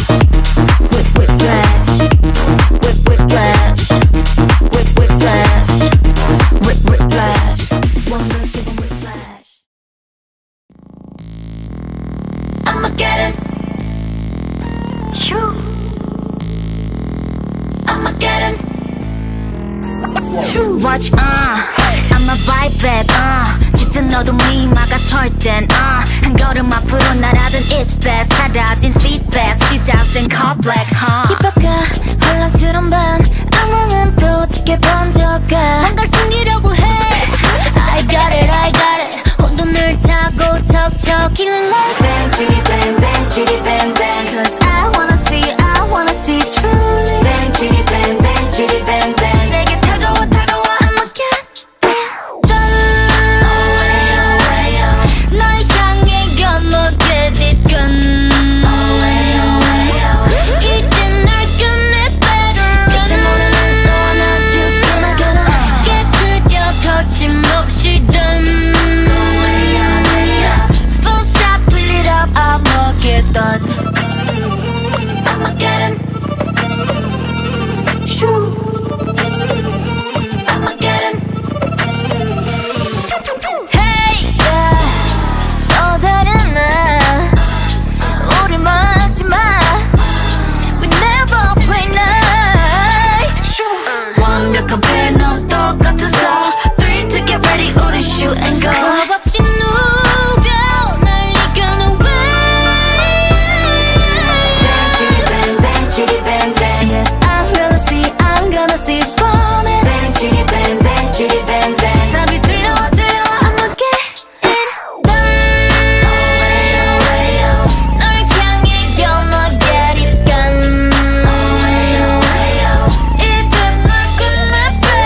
Whip whiplash. Whip whiplash. Whip whiplash. Whip whiplash. One look give 'em whiplash. I'ma get it. Shoo. I'ma get it. Shoo. Watch I'ma bite back 짙은 어둠이 막아설 땐 한 걸음 앞으로 날아든 it's back 사라진 feedback 시작된 call black 깊어가 혼란스러운 밤 악몽은 또 짙게 번져가 난 걸 승리라고 해 I got it I got it 혼돈을 타고 턱척이는 like bang chitty bang bang chitty bang bang Cause I wanna see truly bang chitty bang bang chitty bang bang 내게 다가와 I'ma get it done 널 향해 건너 get it done 이제 날 끝내 better 끝을 모르는 너와 나 두근하거나 깨끗여 거침없이 done full shot pull it up I'ma get done I'ma get him shoo I'ma get him Hey yeah 또 다른 날 우리 막지 마 We never play nice 완벽한 패널 똑같아서 3 to get ready 우리 shoot and go 겁없이 누벼 날 이겨는 way Bang chitty bang bang chitty bang bang Yes I'm gonna see 뻔해 Bang chitty bang bang chitty bang bang 답이 들려와 I'ma get it done 널 향해 건너 get it done 이제 널 끝내 better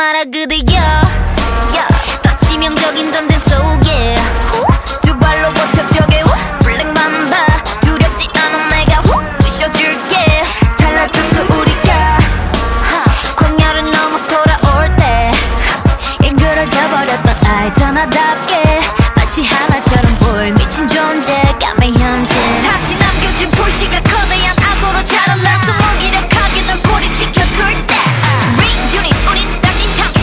마라 그대여 더 치명적인 전쟁 속에 두 발로 버텨 저게 블랙 맘바 두렵지 않아 내가 부셔줄게 달라졌어 우리가 광야를 넘어 돌아올 때 일그러져 버렸던 알잖아답게 마치 하나처럼 보일 미친 존재감의 현실 다시 남겨진 불씨가 거대한 악으로 자라나서 무기력하게 널 고립시켜둘 때 Reunit 우린 다시 함께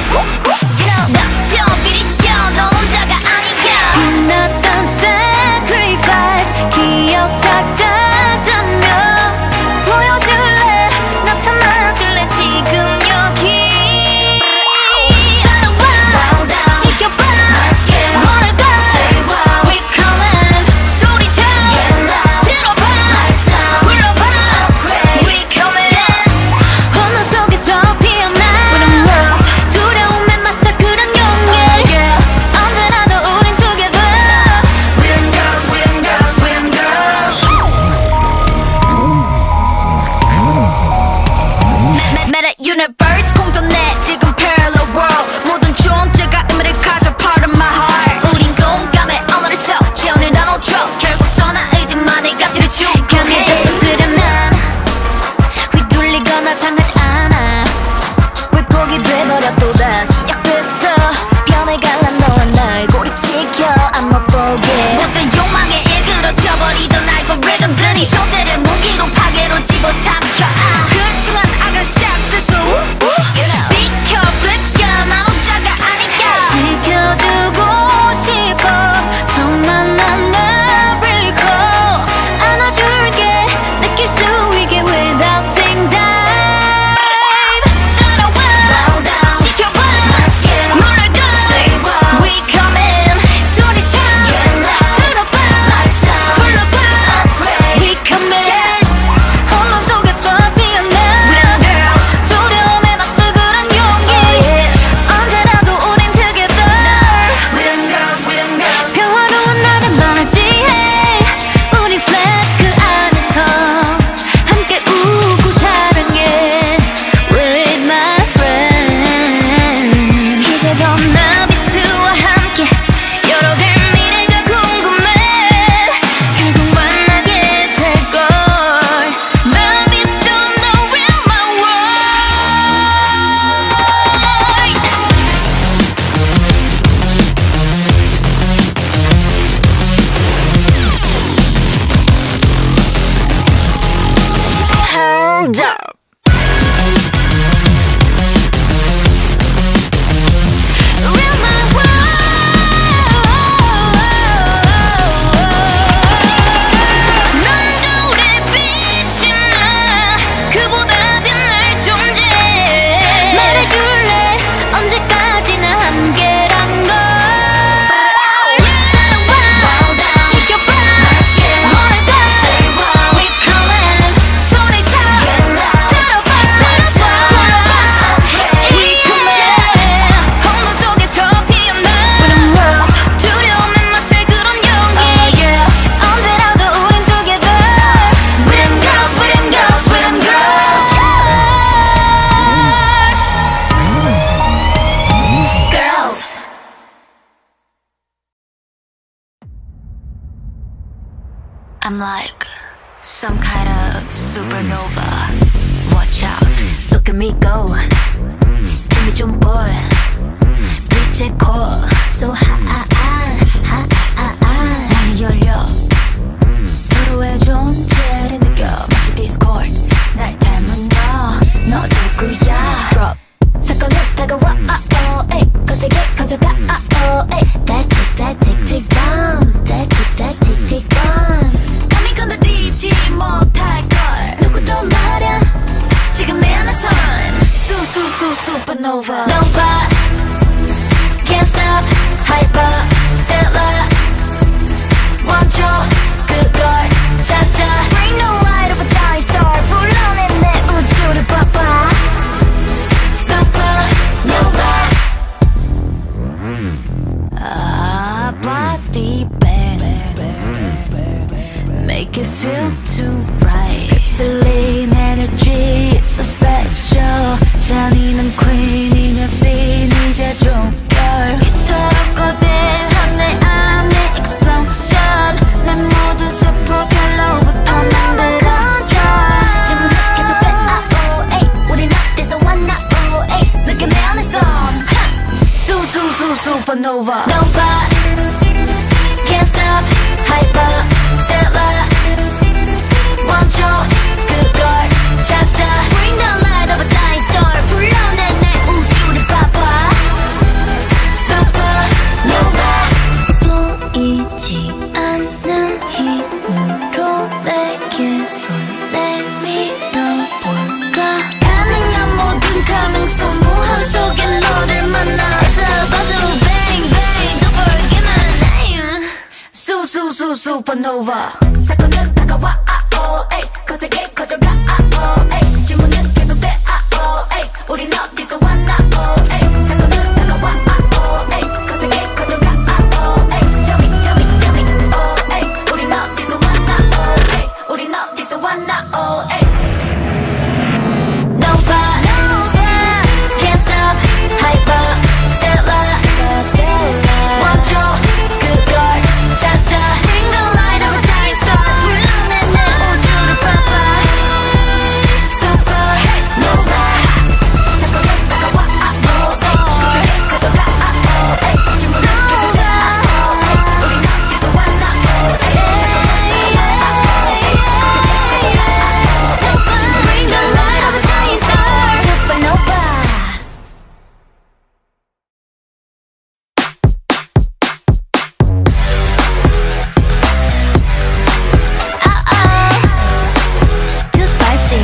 넘쳐 비리켜 넌 혼자가 아니야 빛났던 sacrifice 기억 찾았다면 보여줄래 나타나줄래 지금 여기 Universe 공존해 지금 parallel world 모든 존재가 의미를 가져 part of my heart 우린 공감의 언어를 써 태어날 나눠줘 결국 선한 의지만의 가치를 추구해 강해져서 드러난 휘둘리거나 당하지 않아 왜곡이 돼버려 또다 시작됐어 변해갈란 너와 날 고립시켜 안 멋보게 먼저 욕망에 일그러져 버리던 알고리즘들이 존재를 무기로 파괴로 집어삼켜 그 순간 악은 시작됐어 비켜 flicker 난 혼자가 아니까 지켜주고 싶어 정말 난 never call 안아줄게 느낄 수 있게 without saying dive 따라와 지켜봐 물을 가 we coming 소리쳐 들어봐 불러봐 we coming 혼돈 속에서 피어나 두려움에 맞설 그런 용기 언제라도 우린 together 평화로운 날을 맞이해 우리 flag 그 안에서 함께 웃고 사랑해 with my friend 이제 더 나비스와 함께 열어갈 미래가 궁금해 결국 만나게 될걸 나비스 no real my world hold up real my world 넌 거울에 비친 나 그보다 빛날 존재 말해줄래 언제까지나 함께란 걸 따라와 지켜봐 뭘 봐 we coming 소리쳐 들어봐 we coming 혼돈 속에서 피어나 두려움에 맞설 그런 용기 언제라도 우린 together with them girls with them girls with them girls girls I'm like some kind of supernova watch out look at me go 힘이 좀 보여 빛의 core so high 문이 열려 서로의 존재를 느껴 마치 discord 날 닮은 너 누구야 drop 사건이 다가와 거세게 커져가 that tick tick bomb that tick tick bomb 감히 건드리지 못할걸 누구도 말야 지금 내 안에선 supernova nova can't stop supernova. Nova, can't stop, hyper, stellar. 원조 그걸 찾아. Bring the light of a dying star. 불러내 내 우주를 봐봐. Supernova. 보이지 않는 힘으로 내게 손 내밀어볼까. 가능한 모든 가능성 무한 속에 너를 만나서 봐줘. Bang bang don't forget my name. Supernova. 사건은 다가와 에이 거세게 커져가 에이 질문은 계속돼 에이 우린 어디서 왔나 에이 사건은 다가와 에이 거세게 커져가 에이 Tell me 에이 우린 어디서 왔나 에이 우린 어디서 왔나 에이 Nova, can't stop, hyper, stellar. 원조 그걸 찾아. Bring the light of a dying star. 불러내 내 우주를 봐봐. Supernova. 사건은 다가와 에이 거세게 커져가 에이 질문은 계속돼 에이 우린 어디서 왔나 에이 Bring the light of a dying star. Supernova. Too spicy.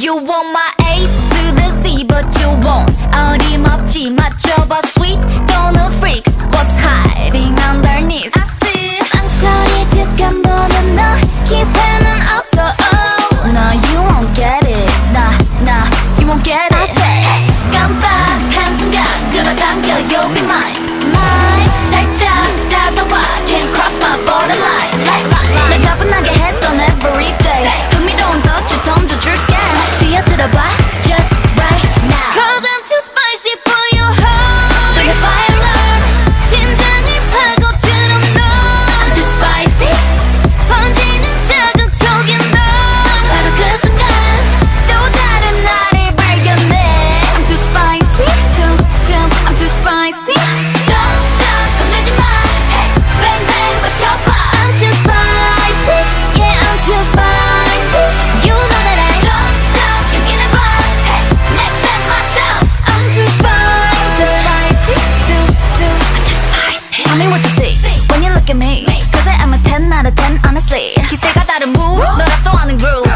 You want my A to the Z, but you won't. 어림없지 맞춰봐 sweet. Gonna freak. What's hiding underneath? I feel. 망설이 득한 보는 너 기회는 없어. Oh, no, you won't get it. Nah, you won't get it. I say, 깜빡한 순간 끌어당겨. You'll be mine. 살짝 다가와. Can't cross my borderline. 날 가뿐하게 했던 everyday. 흥미로운 덫을 던져줄게. 뛰어들어봐 just right now. Cause I'm too spicy for your heart. Bring the fire alarm. 심장이 파고들어 너. I'm too spicy. 번지는 자극 속에 너. 바로 그 순간 또 다른 나를 발견해. I'm too spicy. I'm too spicy. Don't stop 겁내지 마. Hey, bang bang 맞춰봐. I'm too spicy. Yeah, I'm too spicy. You know that I don't stop. 여기내봐. Hey, next time myself. I'm too spicy. Too spicy. I'm too spicy. Tell me what you see when you look at me. Cause I'm a 10 out of 10 honestly. 기세가 다른 move. 널 압도하는 groove.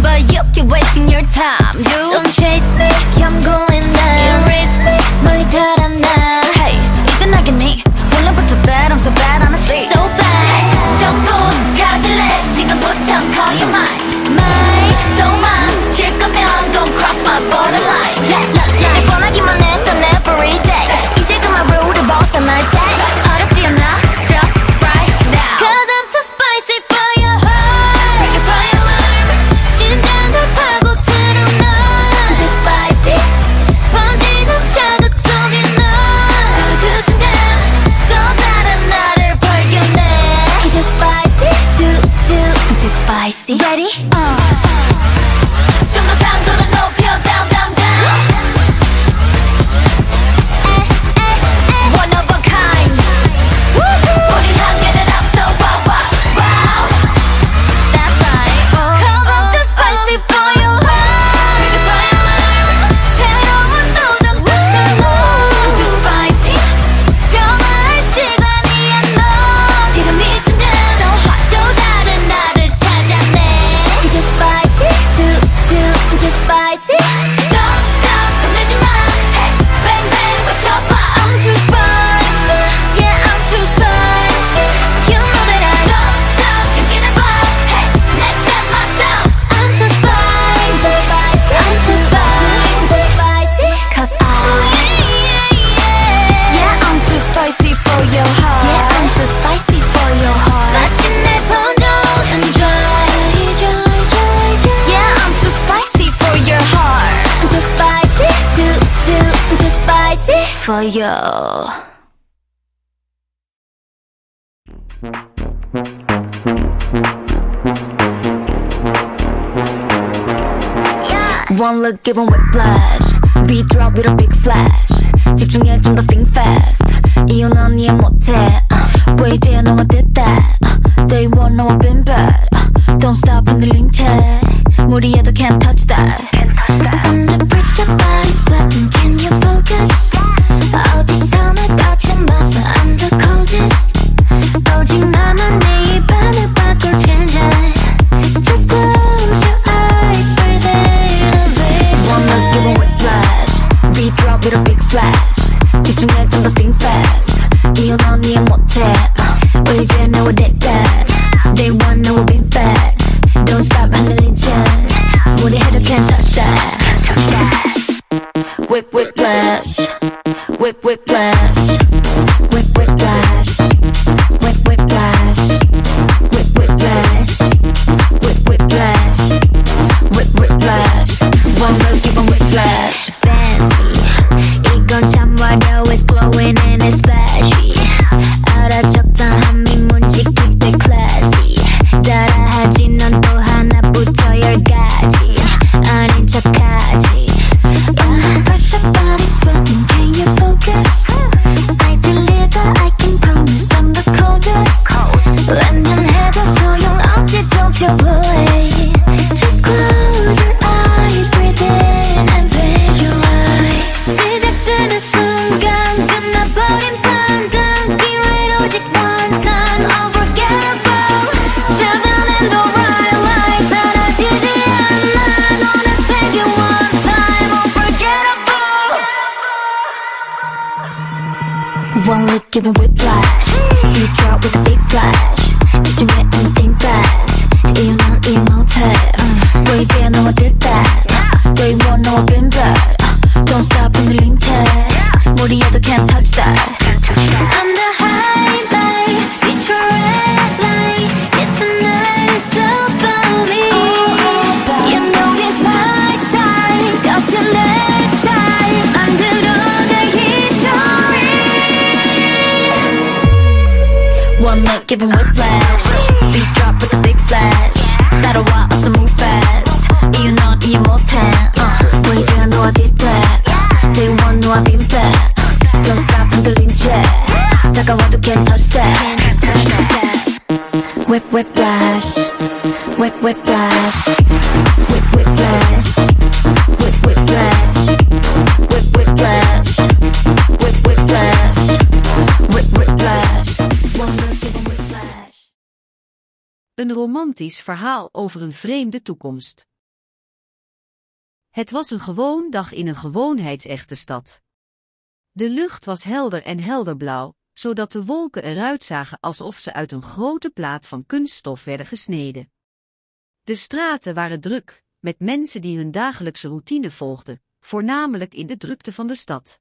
But you keep wasting your time, dude. Don't chase me. 경고인 나. Erase me. 멀리 달아나. Hey, 이제 나겠니? 원래부터 bad. I'm so bad honestly. So bad. 전부 가질래. 지금부터 call you mine. Don't mind. 질 거면 don't cross my borderline. 날 뻔하기만 했던 everyday. 이제 그만 룰을 벗어날 때. 어렵지 않아. Just right now. Cause I'm too spicy for your heart. Bring your fire alarm. 심장을 파고들어 너. I'm too spicy. 번지는 자극 속에 너. 바로 그 순간 또 다른 나를 발견해. I'm too spicy. I'm too spicy. Ready? 좀 더 강도를 높여 down down down. One of a kind. 우린 한계를 앞서 wow wow wow. That's right. Cause I'm too spicy for your heart. Bring the fire alarm. 새로운 도전 같은 너. I'm too spicy. 변화할 시간이야 너. 지금 이 순간 so hot. 또 다른 나를 찾아내. I'm too spicy. I'm too spicy. Don't stop 겁내지 마. Hey, bang bang 맞춰봐. I'm too spicy. Yeah, I'm too spicy. You know that I don't stop. 여기내봐. Hey, next time myself. I'm too spicy. I'm too spicy. Cause yeah, I'm too spicy for your heart. Yeah, I'm too spicy for your heart. 마침내 번져오던 dry. Yeah, I'm too spicy for your heart. I'm too spicy. I'm too spicy for you. One look given whiplash. Beat drop with a big flash. 집중해 좀 더 think fast 이혼 넌 이해 못해 왜 이제야 너가 did that Day one 너와 been bad Don't stop 흔들린 채 무리해도 can't touch that Under pressure body sweating Can you focus 어디서 날 거침없어 I'm the coldest 오직 나만 내 입안을 바꿀 change it Just close your eyes breathe in One look give a whiplash Beat drop with a big flash 집중해 좀 더 think fast 이혼 넌 이해 못해 왜 이제 너와 did that Day one 너와 been bad Don't stop 흔들린 채 무리해도 can't touch that Whip whiplash Whip whiplash Whip whiplash Whip whiplash Whip whiplash Whip whiplash Whip whiplash One look give a whiplash Fancy 이건 참 화려해 It's glowing and it's flashy 알아 적당함이 문지 keep it classy 따라하지 넌 또 하나부터 열까지 아닌 척하지 Under pressure body sweating Can you focus? I deliver I can promise I'm the coldest 웬만해도 소용없지 Don't you blow it Just close your eyes Breathe in and visualize 시작되는 순간 끝나버린 판단 기회는 오직 one time Unforgettable 찾아낸 the right light 사라지지 않아 너는 take it one time Unforgettable One look giving whiplash You drop with a big flash 집중해 and think fast 이유 넌 이해 못해 왜 이제야 너와 did that Day one 너와 been bad Don't stop 흔들린 채 무리해도 can't touch that I'm the highlight It's your red light It's tonight It's about me You know it's my side 거친 내 side 만들어갈 history One look giving whiplash Beat drop with a big flash 따라와 어서 move fast 이유 넌 이해 못해 왜 이제야 너와 did that Day one 너와 been bad Don't stop 흔들린 채 다가와도 can't touch that Whip whiplash Whip whiplash Whip whiplash Whip whiplash Whip whiplash Whip whiplash Whip whiplash One look give a whiplash Een romantisch verhaal over een vreemde toekomst. Het was een gewoon dag in een gewoonheidsechte stad. De lucht was helder en helderblauw, zodat de wolken eruit zagen alsof ze uit een grote plaat van kunststof werden gesneden. De straten waren druk, met mensen die hun dagelijkse routine volgden, voornamelijk in de drukte van de stad.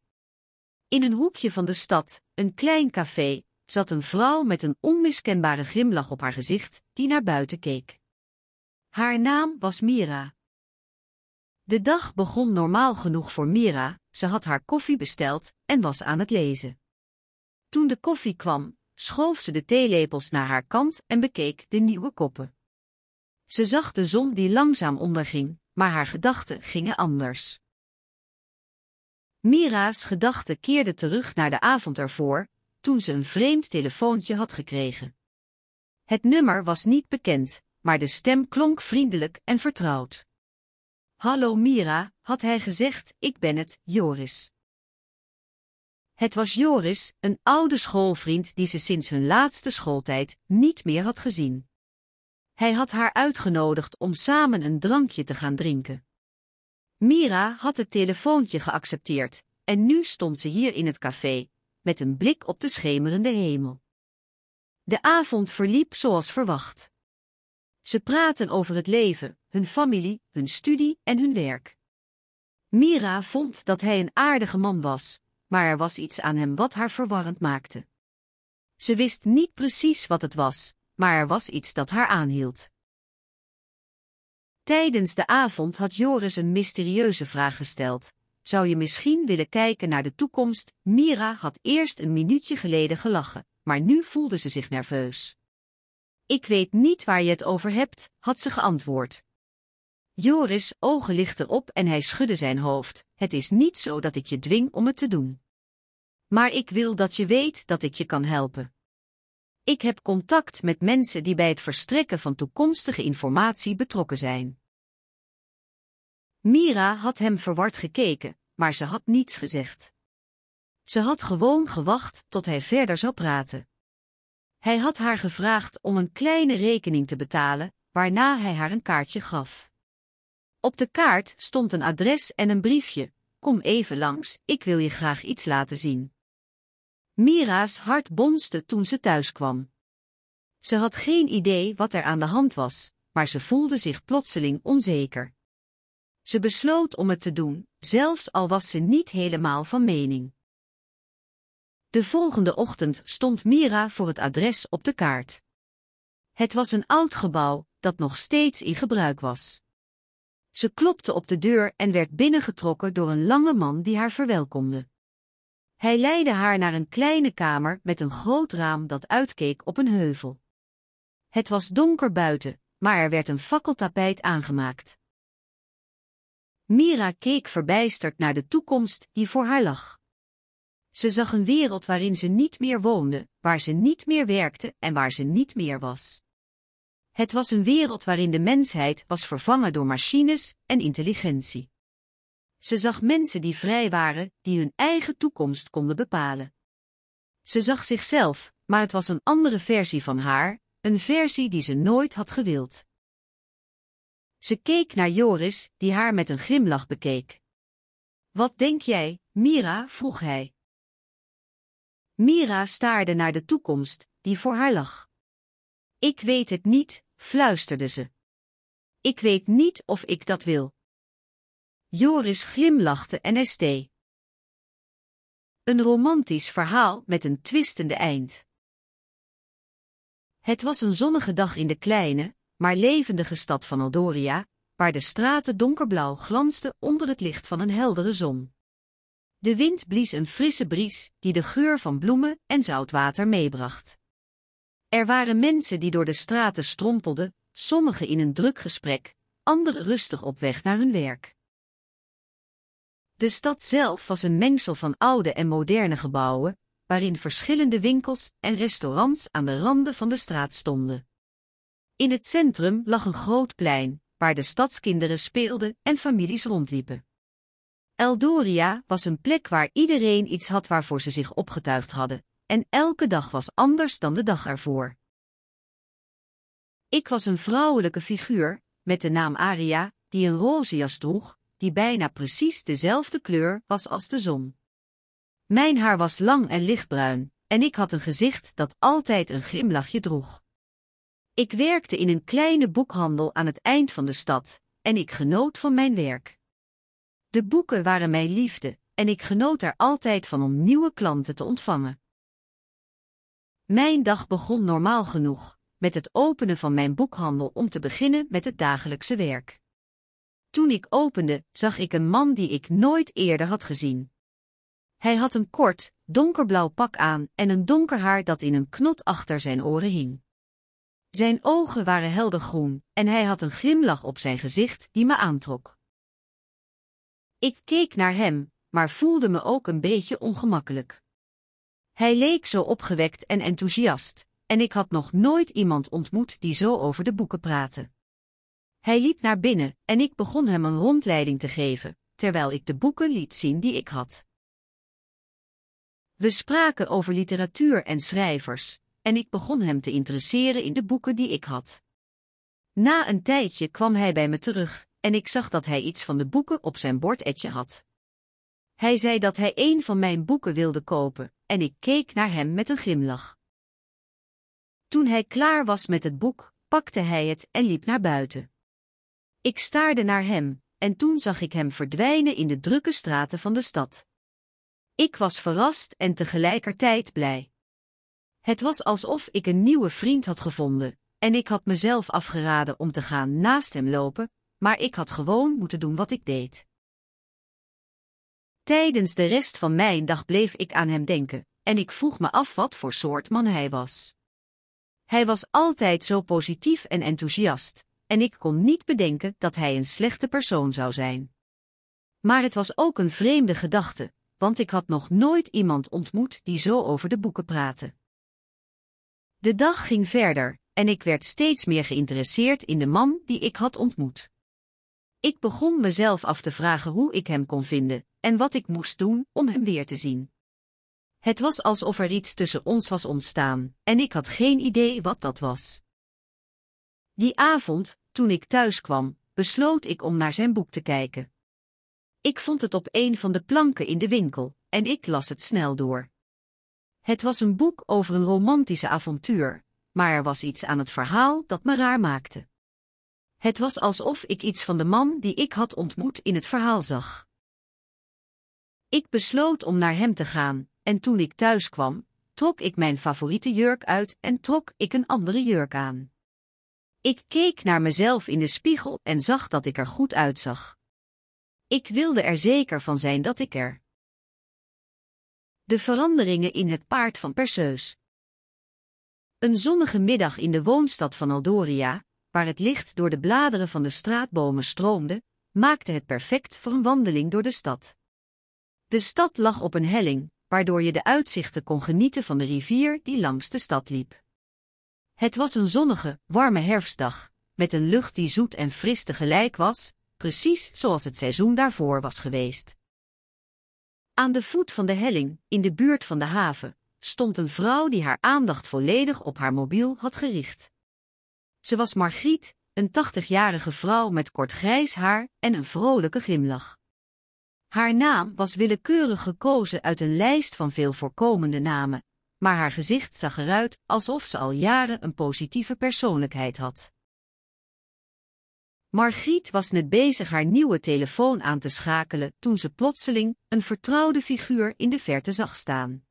In een hoekje van de stad, een klein café, zat een vrouw met een onmiskenbare glimlach op haar gezicht, die naar buiten keek. Haar naam was Mira. De dag begon normaal genoeg voor Mira, ze had haar koffie besteld en was aan het lezen. Toen de koffie kwam, schoof ze de theelepels naar haar kant en bekeek de nieuwe koppen. Ze zag de zon die langzaam onderging, maar haar gedachten gingen anders. Mira's gedachten keerden terug naar de avond ervoor, toen ze een vreemd telefoontje had gekregen. Het nummer was niet bekend, maar de stem klonk vriendelijk en vertrouwd. Hallo Mira, had hij gezegd, ik ben het, Joris. Het was Joris, een oude schoolvriend die ze sinds hun laatste schooltijd niet meer had gezien. Hij had haar uitgenodigd om samen een drankje te gaan drinken. Mira had het telefoontje geaccepteerd, en nu stond ze hier in het café, met een blik op de schemerende hemel. De avond verliep zoals verwacht. Ze praten over het leven, hun familie, hun studie en hun werk. Mira vond dat hij een aardige man was, maar er was iets aan hem wat haar verwarrend maakte. Ze wist niet precies wat het was, maar er was iets dat haar aanhield. Tijdens de avond had Joris een mysterieuze vraag gesteld. Zou je misschien willen kijken naar de toekomst? Mira had eerst een minuutje geleden gelachen, maar nu voelde ze zich nerveus. Ik weet niet waar je het over hebt, had ze geantwoord. Joris' ogen lichtten op en hij schudde zijn hoofd. Het is niet zo dat ik je dwing om het te doen. Maar ik wil dat je weet dat ik je kan helpen. Ik heb contact met mensen die bij het verstrekken van toekomstige informatie betrokken zijn. Mira had hem verward gekeken, maar ze had niets gezegd. Ze had gewoon gewacht tot hij verder zou praten. Hij had haar gevraagd om een kleine rekening te betalen, waarna hij haar een kaartje gaf. Op de kaart stond een adres en een briefje: kom even langs, ik wil je graag iets laten zien. Mira's hart bonsde toen ze thuis kwam. Ze had geen idee wat er aan de hand was, maar ze voelde zich plotseling onzeker. Ze besloot om het te doen, zelfs al was ze niet helemaal van mening. De volgende ochtend stond Mira voor het adres op de kaart. Het was een oud gebouw, dat nog steeds in gebruik was. Ze klopte op de deur en werd binnengetrokken door een lange man die haar verwelkomde. Hij leidde haar naar een kleine kamer met een groot raam dat uitkeek op een heuvel. Het was donker buiten, maar er werd een fakkeltapijt aangemaakt. Mira keek verbijsterd naar de toekomst die voor haar lag. Ze zag een wereld waarin ze niet meer woonde, waar ze niet meer werkte en waar ze niet meer was. Het was een wereld waarin de mensheid was vervangen door machines en intelligentie. Ze zag mensen die vrij waren, die hun eigen toekomst konden bepalen. Ze zag zichzelf, maar het was een andere versie van haar, een versie die ze nooit had gewild. Ze keek naar Joris, die haar met een glimlach bekeek. Wat denk jij, Mira? Vroeg hij. Mira staarde naar de toekomst, die voor haar lag. Ik weet het niet, fluisterde ze. Ik weet niet of ik dat wil. Joris glimlachte en st. Een romantisch verhaal met een twistende eind. Het was een zonnige dag in de kleine, maar levendige stad van Eldoria, waar de straten donkerblauw glansden onder het licht van een heldere zon. De wind blies een frisse bries, die de geur van bloemen en zoutwater meebracht. Er waren mensen die door de straten strompelden, sommigen in een druk gesprek, anderen rustig op weg naar hun werk. De stad zelf was een mengsel van oude en moderne gebouwen, waarin verschillende winkels en restaurants aan de randen van de straat stonden. In het centrum lag een groot plein, waar de stadskinderen speelden en families rondliepen. Eldoria was een plek waar iedereen iets had waarvoor ze zich opgetuigd hadden, en elke dag was anders dan de dag ervoor. Ik was een vrouwelijke figuur, met de naam Aria, die een roze jas droeg, die bijna precies dezelfde kleur was als de zon. Mijn haar was lang en lichtbruin, en ik had een gezicht dat altijd een glimlachje droeg. Ik werkte in een kleine boekhandel aan het eind van de stad, en ik genoot van mijn werk. De boeken waren mijn liefde, en ik genoot er altijd van om nieuwe klanten te ontvangen. Mijn dag begon normaal genoeg, met het openen van mijn boekhandel om te beginnen met het dagelijkse werk. Toen ik opende, zag ik een man die ik nooit eerder had gezien. Hij had een kort, donkerblauw pak aan en een donker haar dat in een knot achter zijn oren hing. Zijn ogen waren helder groen, en hij had een glimlach op zijn gezicht die me aantrok. Ik keek naar hem, maar voelde me ook een beetje ongemakkelijk. Hij leek zo opgewekt en enthousiast, en ik had nog nooit iemand ontmoet die zo over de boeken praatte. Hij liep naar binnen en ik begon hem een rondleiding te geven, terwijl ik de boeken liet zien die ik had. We spraken over literatuur en schrijvers, en ik begon hem te interesseren in de boeken die ik had. Na een tijdje kwam hij bij me terug, en ik zag dat hij iets van de boeken op zijn bordetje had. Hij zei dat hij een van mijn boeken wilde kopen, en ik keek naar hem met een glimlach. Toen hij klaar was met het boek, pakte hij het en liep naar buiten. Ik staarde naar hem, en toen zag ik hem verdwijnen in de drukke straten van de stad. Ik was verrast en tegelijkertijd blij. Het was alsof ik een nieuwe vriend had gevonden, en ik had mezelf afgeraden om te gaan naast hem lopen, maar ik had gewoon moeten doen wat ik deed. Tijdens de rest van mijn dag bleef ik aan hem denken, en ik vroeg me af wat voor soort man hij was. Hij was altijd zo positief en enthousiast, en ik kon niet bedenken dat hij een slechte persoon zou zijn. Maar het was ook een vreemde gedachte, want ik had nog nooit iemand ontmoet die zo over de boeken praatte. De dag ging verder, en ik werd steeds meer geïnteresseerd in de man die ik had ontmoet. Ik begon mezelf af te vragen hoe ik hem kon vinden, en wat ik moest doen om hem weer te zien. Het was alsof er iets tussen ons was ontstaan, en ik had geen idee wat dat was. Die avond, toen ik thuis kwam, besloot ik om naar zijn boek te kijken. Ik vond het op een van de planken in de winkel, en ik las het snel door. Het was een boek over een romantische avontuur, maar er was iets aan het verhaal dat me raar maakte. Het was alsof ik iets van de man die ik had ontmoet in het verhaal zag. Ik besloot om naar hem te gaan, en toen ik thuis kwam, trok ik mijn favoriete jurk uit en trok ik een andere jurk aan. Ik keek naar mezelf in de spiegel en zag dat ik er goed uitzag. Ik wilde er zeker van zijn dat ik er. De veranderingen in het paard van Perseus. Een zonnige middag in de woonstad van Aldoria, waar het licht door de bladeren van de straatbomen stroomde, maakte het perfect voor een wandeling door de stad. De stad lag op een helling, waardoor je de uitzichten kon genieten van de rivier die langs de stad liep. Het was een zonnige, warme herfstdag, met een lucht die zoet en fris tegelijk was, precies zoals het seizoen daarvoor was geweest. Aan de voet van de helling, in de buurt van de haven, stond een vrouw die haar aandacht volledig op haar mobiel had gericht. Ze was Margriet, een 80-jarige vrouw met kort grijs haar en een vrolijke glimlach. Haar naam was willekeurig gekozen uit een lijst van veel voorkomende namen, maar haar gezicht zag eruit alsof ze al jaren een positieve persoonlijkheid had. Margriet was net bezig haar nieuwe telefoon aan te schakelen toen ze plotseling een vertrouwde figuur in de verte zag staan.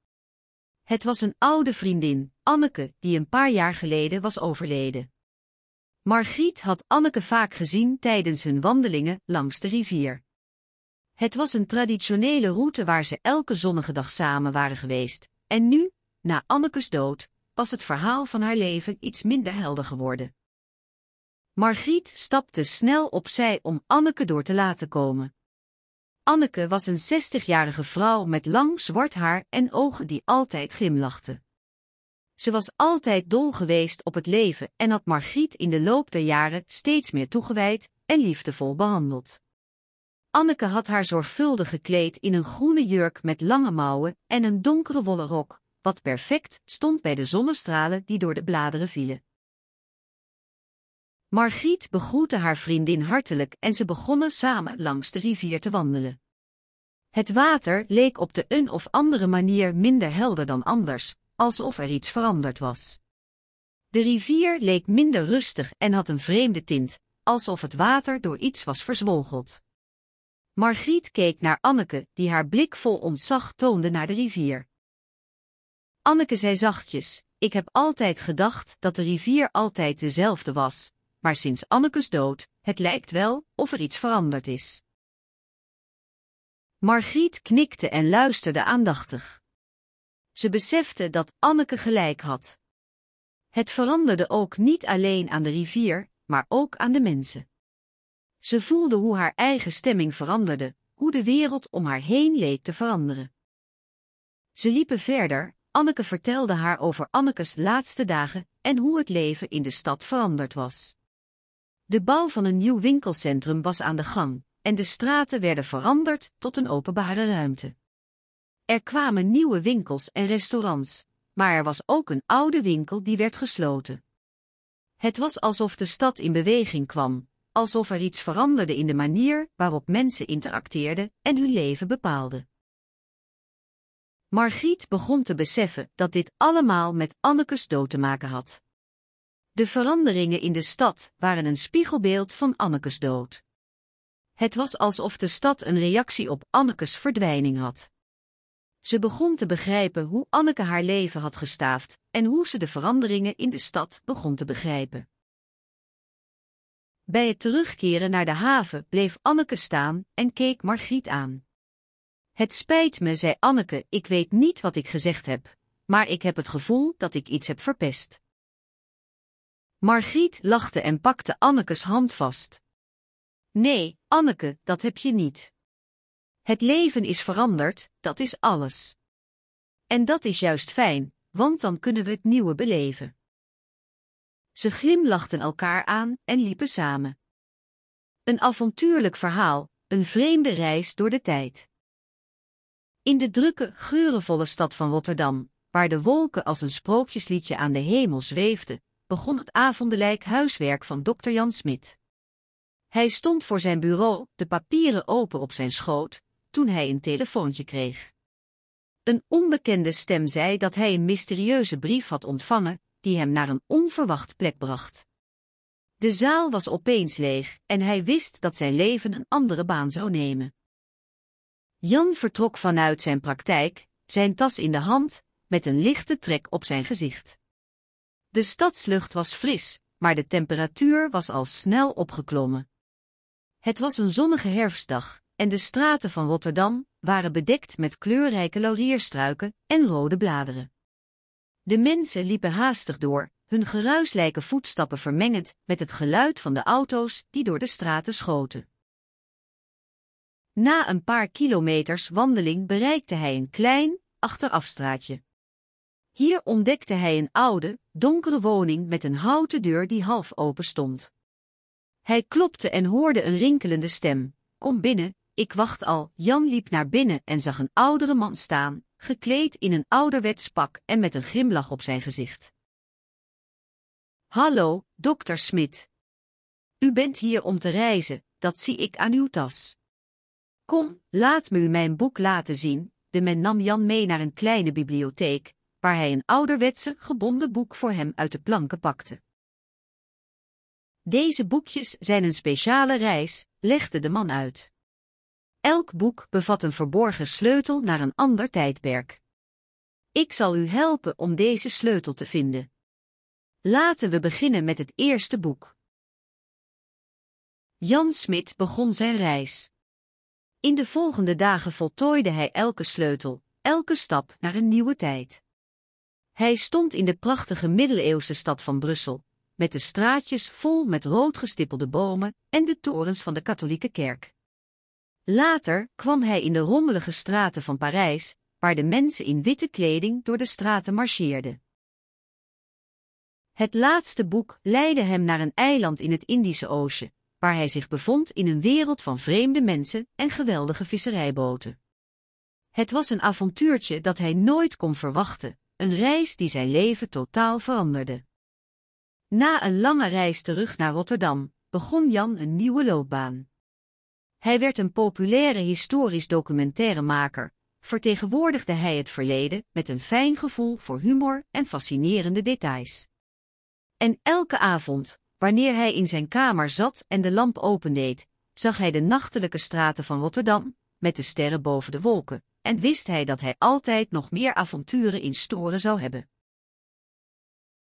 Het was een oude vriendin, Anneke, die een paar jaar geleden was overleden. Margriet had Anneke vaak gezien tijdens hun wandelingen langs de rivier. Het was een traditionele route waar ze elke zonnige dag samen waren geweest, en nu, na Annekes dood, was het verhaal van haar leven iets minder helder geworden. Margriet stapte snel opzij om Anneke door te laten komen. Anneke was een 60-jarige vrouw met lang zwart haar en ogen die altijd glimlachten. Ze was altijd dol geweest op het leven en had Margriet in de loop der jaren steeds meer toegewijd en liefdevol behandeld. Anneke had haar zorgvuldig gekleed in een groene jurk met lange mouwen en een donkere wollen rok, wat perfect stond bij de zonnestralen die door de bladeren vielen. Margriet begroette haar vriendin hartelijk en ze begonnen samen langs de rivier te wandelen. Het water leek op de een of andere manier minder helder dan anders, alsof er iets veranderd was. De rivier leek minder rustig en had een vreemde tint, alsof het water door iets was verzwolgeld. Margriet keek naar Anneke, die haar blik vol ontzag toonde naar de rivier. Anneke zei zachtjes: "Ik heb altijd gedacht dat de rivier altijd dezelfde was, maar sinds Annekes dood, het lijkt wel of er iets veranderd is." Margriet knikte en luisterde aandachtig. Ze besefte dat Anneke gelijk had. Het veranderde ook niet alleen aan de rivier, maar ook aan de mensen. Ze voelde hoe haar eigen stemming veranderde, hoe de wereld om haar heen leek te veranderen. Ze liepen verder, Anneke vertelde haar over Annekes laatste dagen en hoe het leven in de stad veranderd was. De bouw van een nieuw winkelcentrum was aan de gang, en de straten werden veranderd tot een openbare ruimte. Er kwamen nieuwe winkels en restaurants, maar er was ook een oude winkel die werd gesloten. Het was alsof de stad in beweging kwam, alsof er iets veranderde in de manier waarop mensen interacteerden en hun leven bepaalden. Margriet begon te beseffen dat dit allemaal met Annekes dood te maken had. De veranderingen in de stad waren een spiegelbeeld van Annekes dood. Het was alsof de stad een reactie op Annekes verdwijning had. Ze begon te begrijpen hoe Anneke haar leven had gestaafd en hoe ze de veranderingen in de stad begon te begrijpen. Bij het terugkeren naar de haven bleef Anneke staan en keek Margriet aan. "Het spijt me," zei Anneke, "ik weet niet wat ik gezegd heb, maar ik heb het gevoel dat ik iets heb verpest." Margriet lachte en pakte Annekes hand vast. "Nee, Anneke, dat heb je niet. Het leven is veranderd, dat is alles. En dat is juist fijn, want dan kunnen we het nieuwe beleven. Ze glimlachten elkaar aan en liepen samen. Een avontuurlijk verhaal, een vreemde reis door de tijd. In de drukke, geurenvolle stad van Rotterdam, waar de wolken als een sprookjesliedje aan de hemel zweefden, begon het avondelijk huiswerk van dokter Jan Smit. Hij stond voor zijn bureau, de papieren open op zijn schoot, toen hij een telefoontje kreeg. Een onbekende stem zei dat hij een mysterieuze brief had ontvangen, die hem naar een onverwacht plek bracht. De zaal was opeens leeg en hij wist dat zijn leven een andere baan zou nemen. Jan vertrok vanuit zijn praktijk, zijn tas in de hand, met een lichte trek op zijn gezicht. De stadslucht was fris, maar de temperatuur was al snel opgeklommen. Het was een zonnige herfstdag, en de straten van Rotterdam waren bedekt met kleurrijke laurierstruiken en rode bladeren. De mensen liepen haastig door, hun geruislijke voetstappen vermengend met het geluid van de auto's die door de straten schoten. Na een paar kilometers wandeling bereikte hij een klein, achterafstraatje. Hier ontdekte hij een oude, donkere woning met een houten deur die half open stond. Hij klopte en hoorde een rinkelende stem: "Kom binnen, ik wacht al." Jan liep naar binnen en zag een oudere man staan, gekleed in een ouderwets pak en met een glimlach op zijn gezicht. "Hallo, dokter Smit. U bent hier om te reizen, dat zie ik aan uw tas. Kom, laat me u mijn boek laten zien." De man nam Jan mee naar een kleine bibliotheek, waar hij een ouderwetse, gebonden boek voor hem uit de planken pakte. "Deze boekjes zijn een speciale reis," legde de man uit. "Elk boek bevat een verborgen sleutel naar een ander tijdperk. Ik zal u helpen om deze sleutel te vinden. Laten we beginnen met het eerste boek." Jan Smit begon zijn reis. In de volgende dagen voltooide hij elke sleutel, elke stap naar een nieuwe tijd. Hij stond in de prachtige middeleeuwse stad van Brussel, met de straatjes vol met rood gestippelde bomen en de torens van de katholieke kerk. Later kwam hij in de rommelige straten van Parijs, waar de mensen in witte kleding door de straten marcheerden. Het laatste boek leidde hem naar een eiland in het Indische Oceaan, waar hij zich bevond in een wereld van vreemde mensen en geweldige visserijboten. Het was een avontuurtje dat hij nooit kon verwachten, een reis die zijn leven totaal veranderde. Na een lange reis terug naar Rotterdam, begon Jan een nieuwe loopbaan. Hij werd een populaire historisch documentairemaker, vertegenwoordigde hij het verleden met een fijn gevoel voor humor en fascinerende details. En elke avond, wanneer hij in zijn kamer zat en de lamp opendeed, zag hij de nachtelijke straten van Rotterdam, met de sterren boven de wolken, en wist hij dat hij altijd nog meer avonturen in store zou hebben.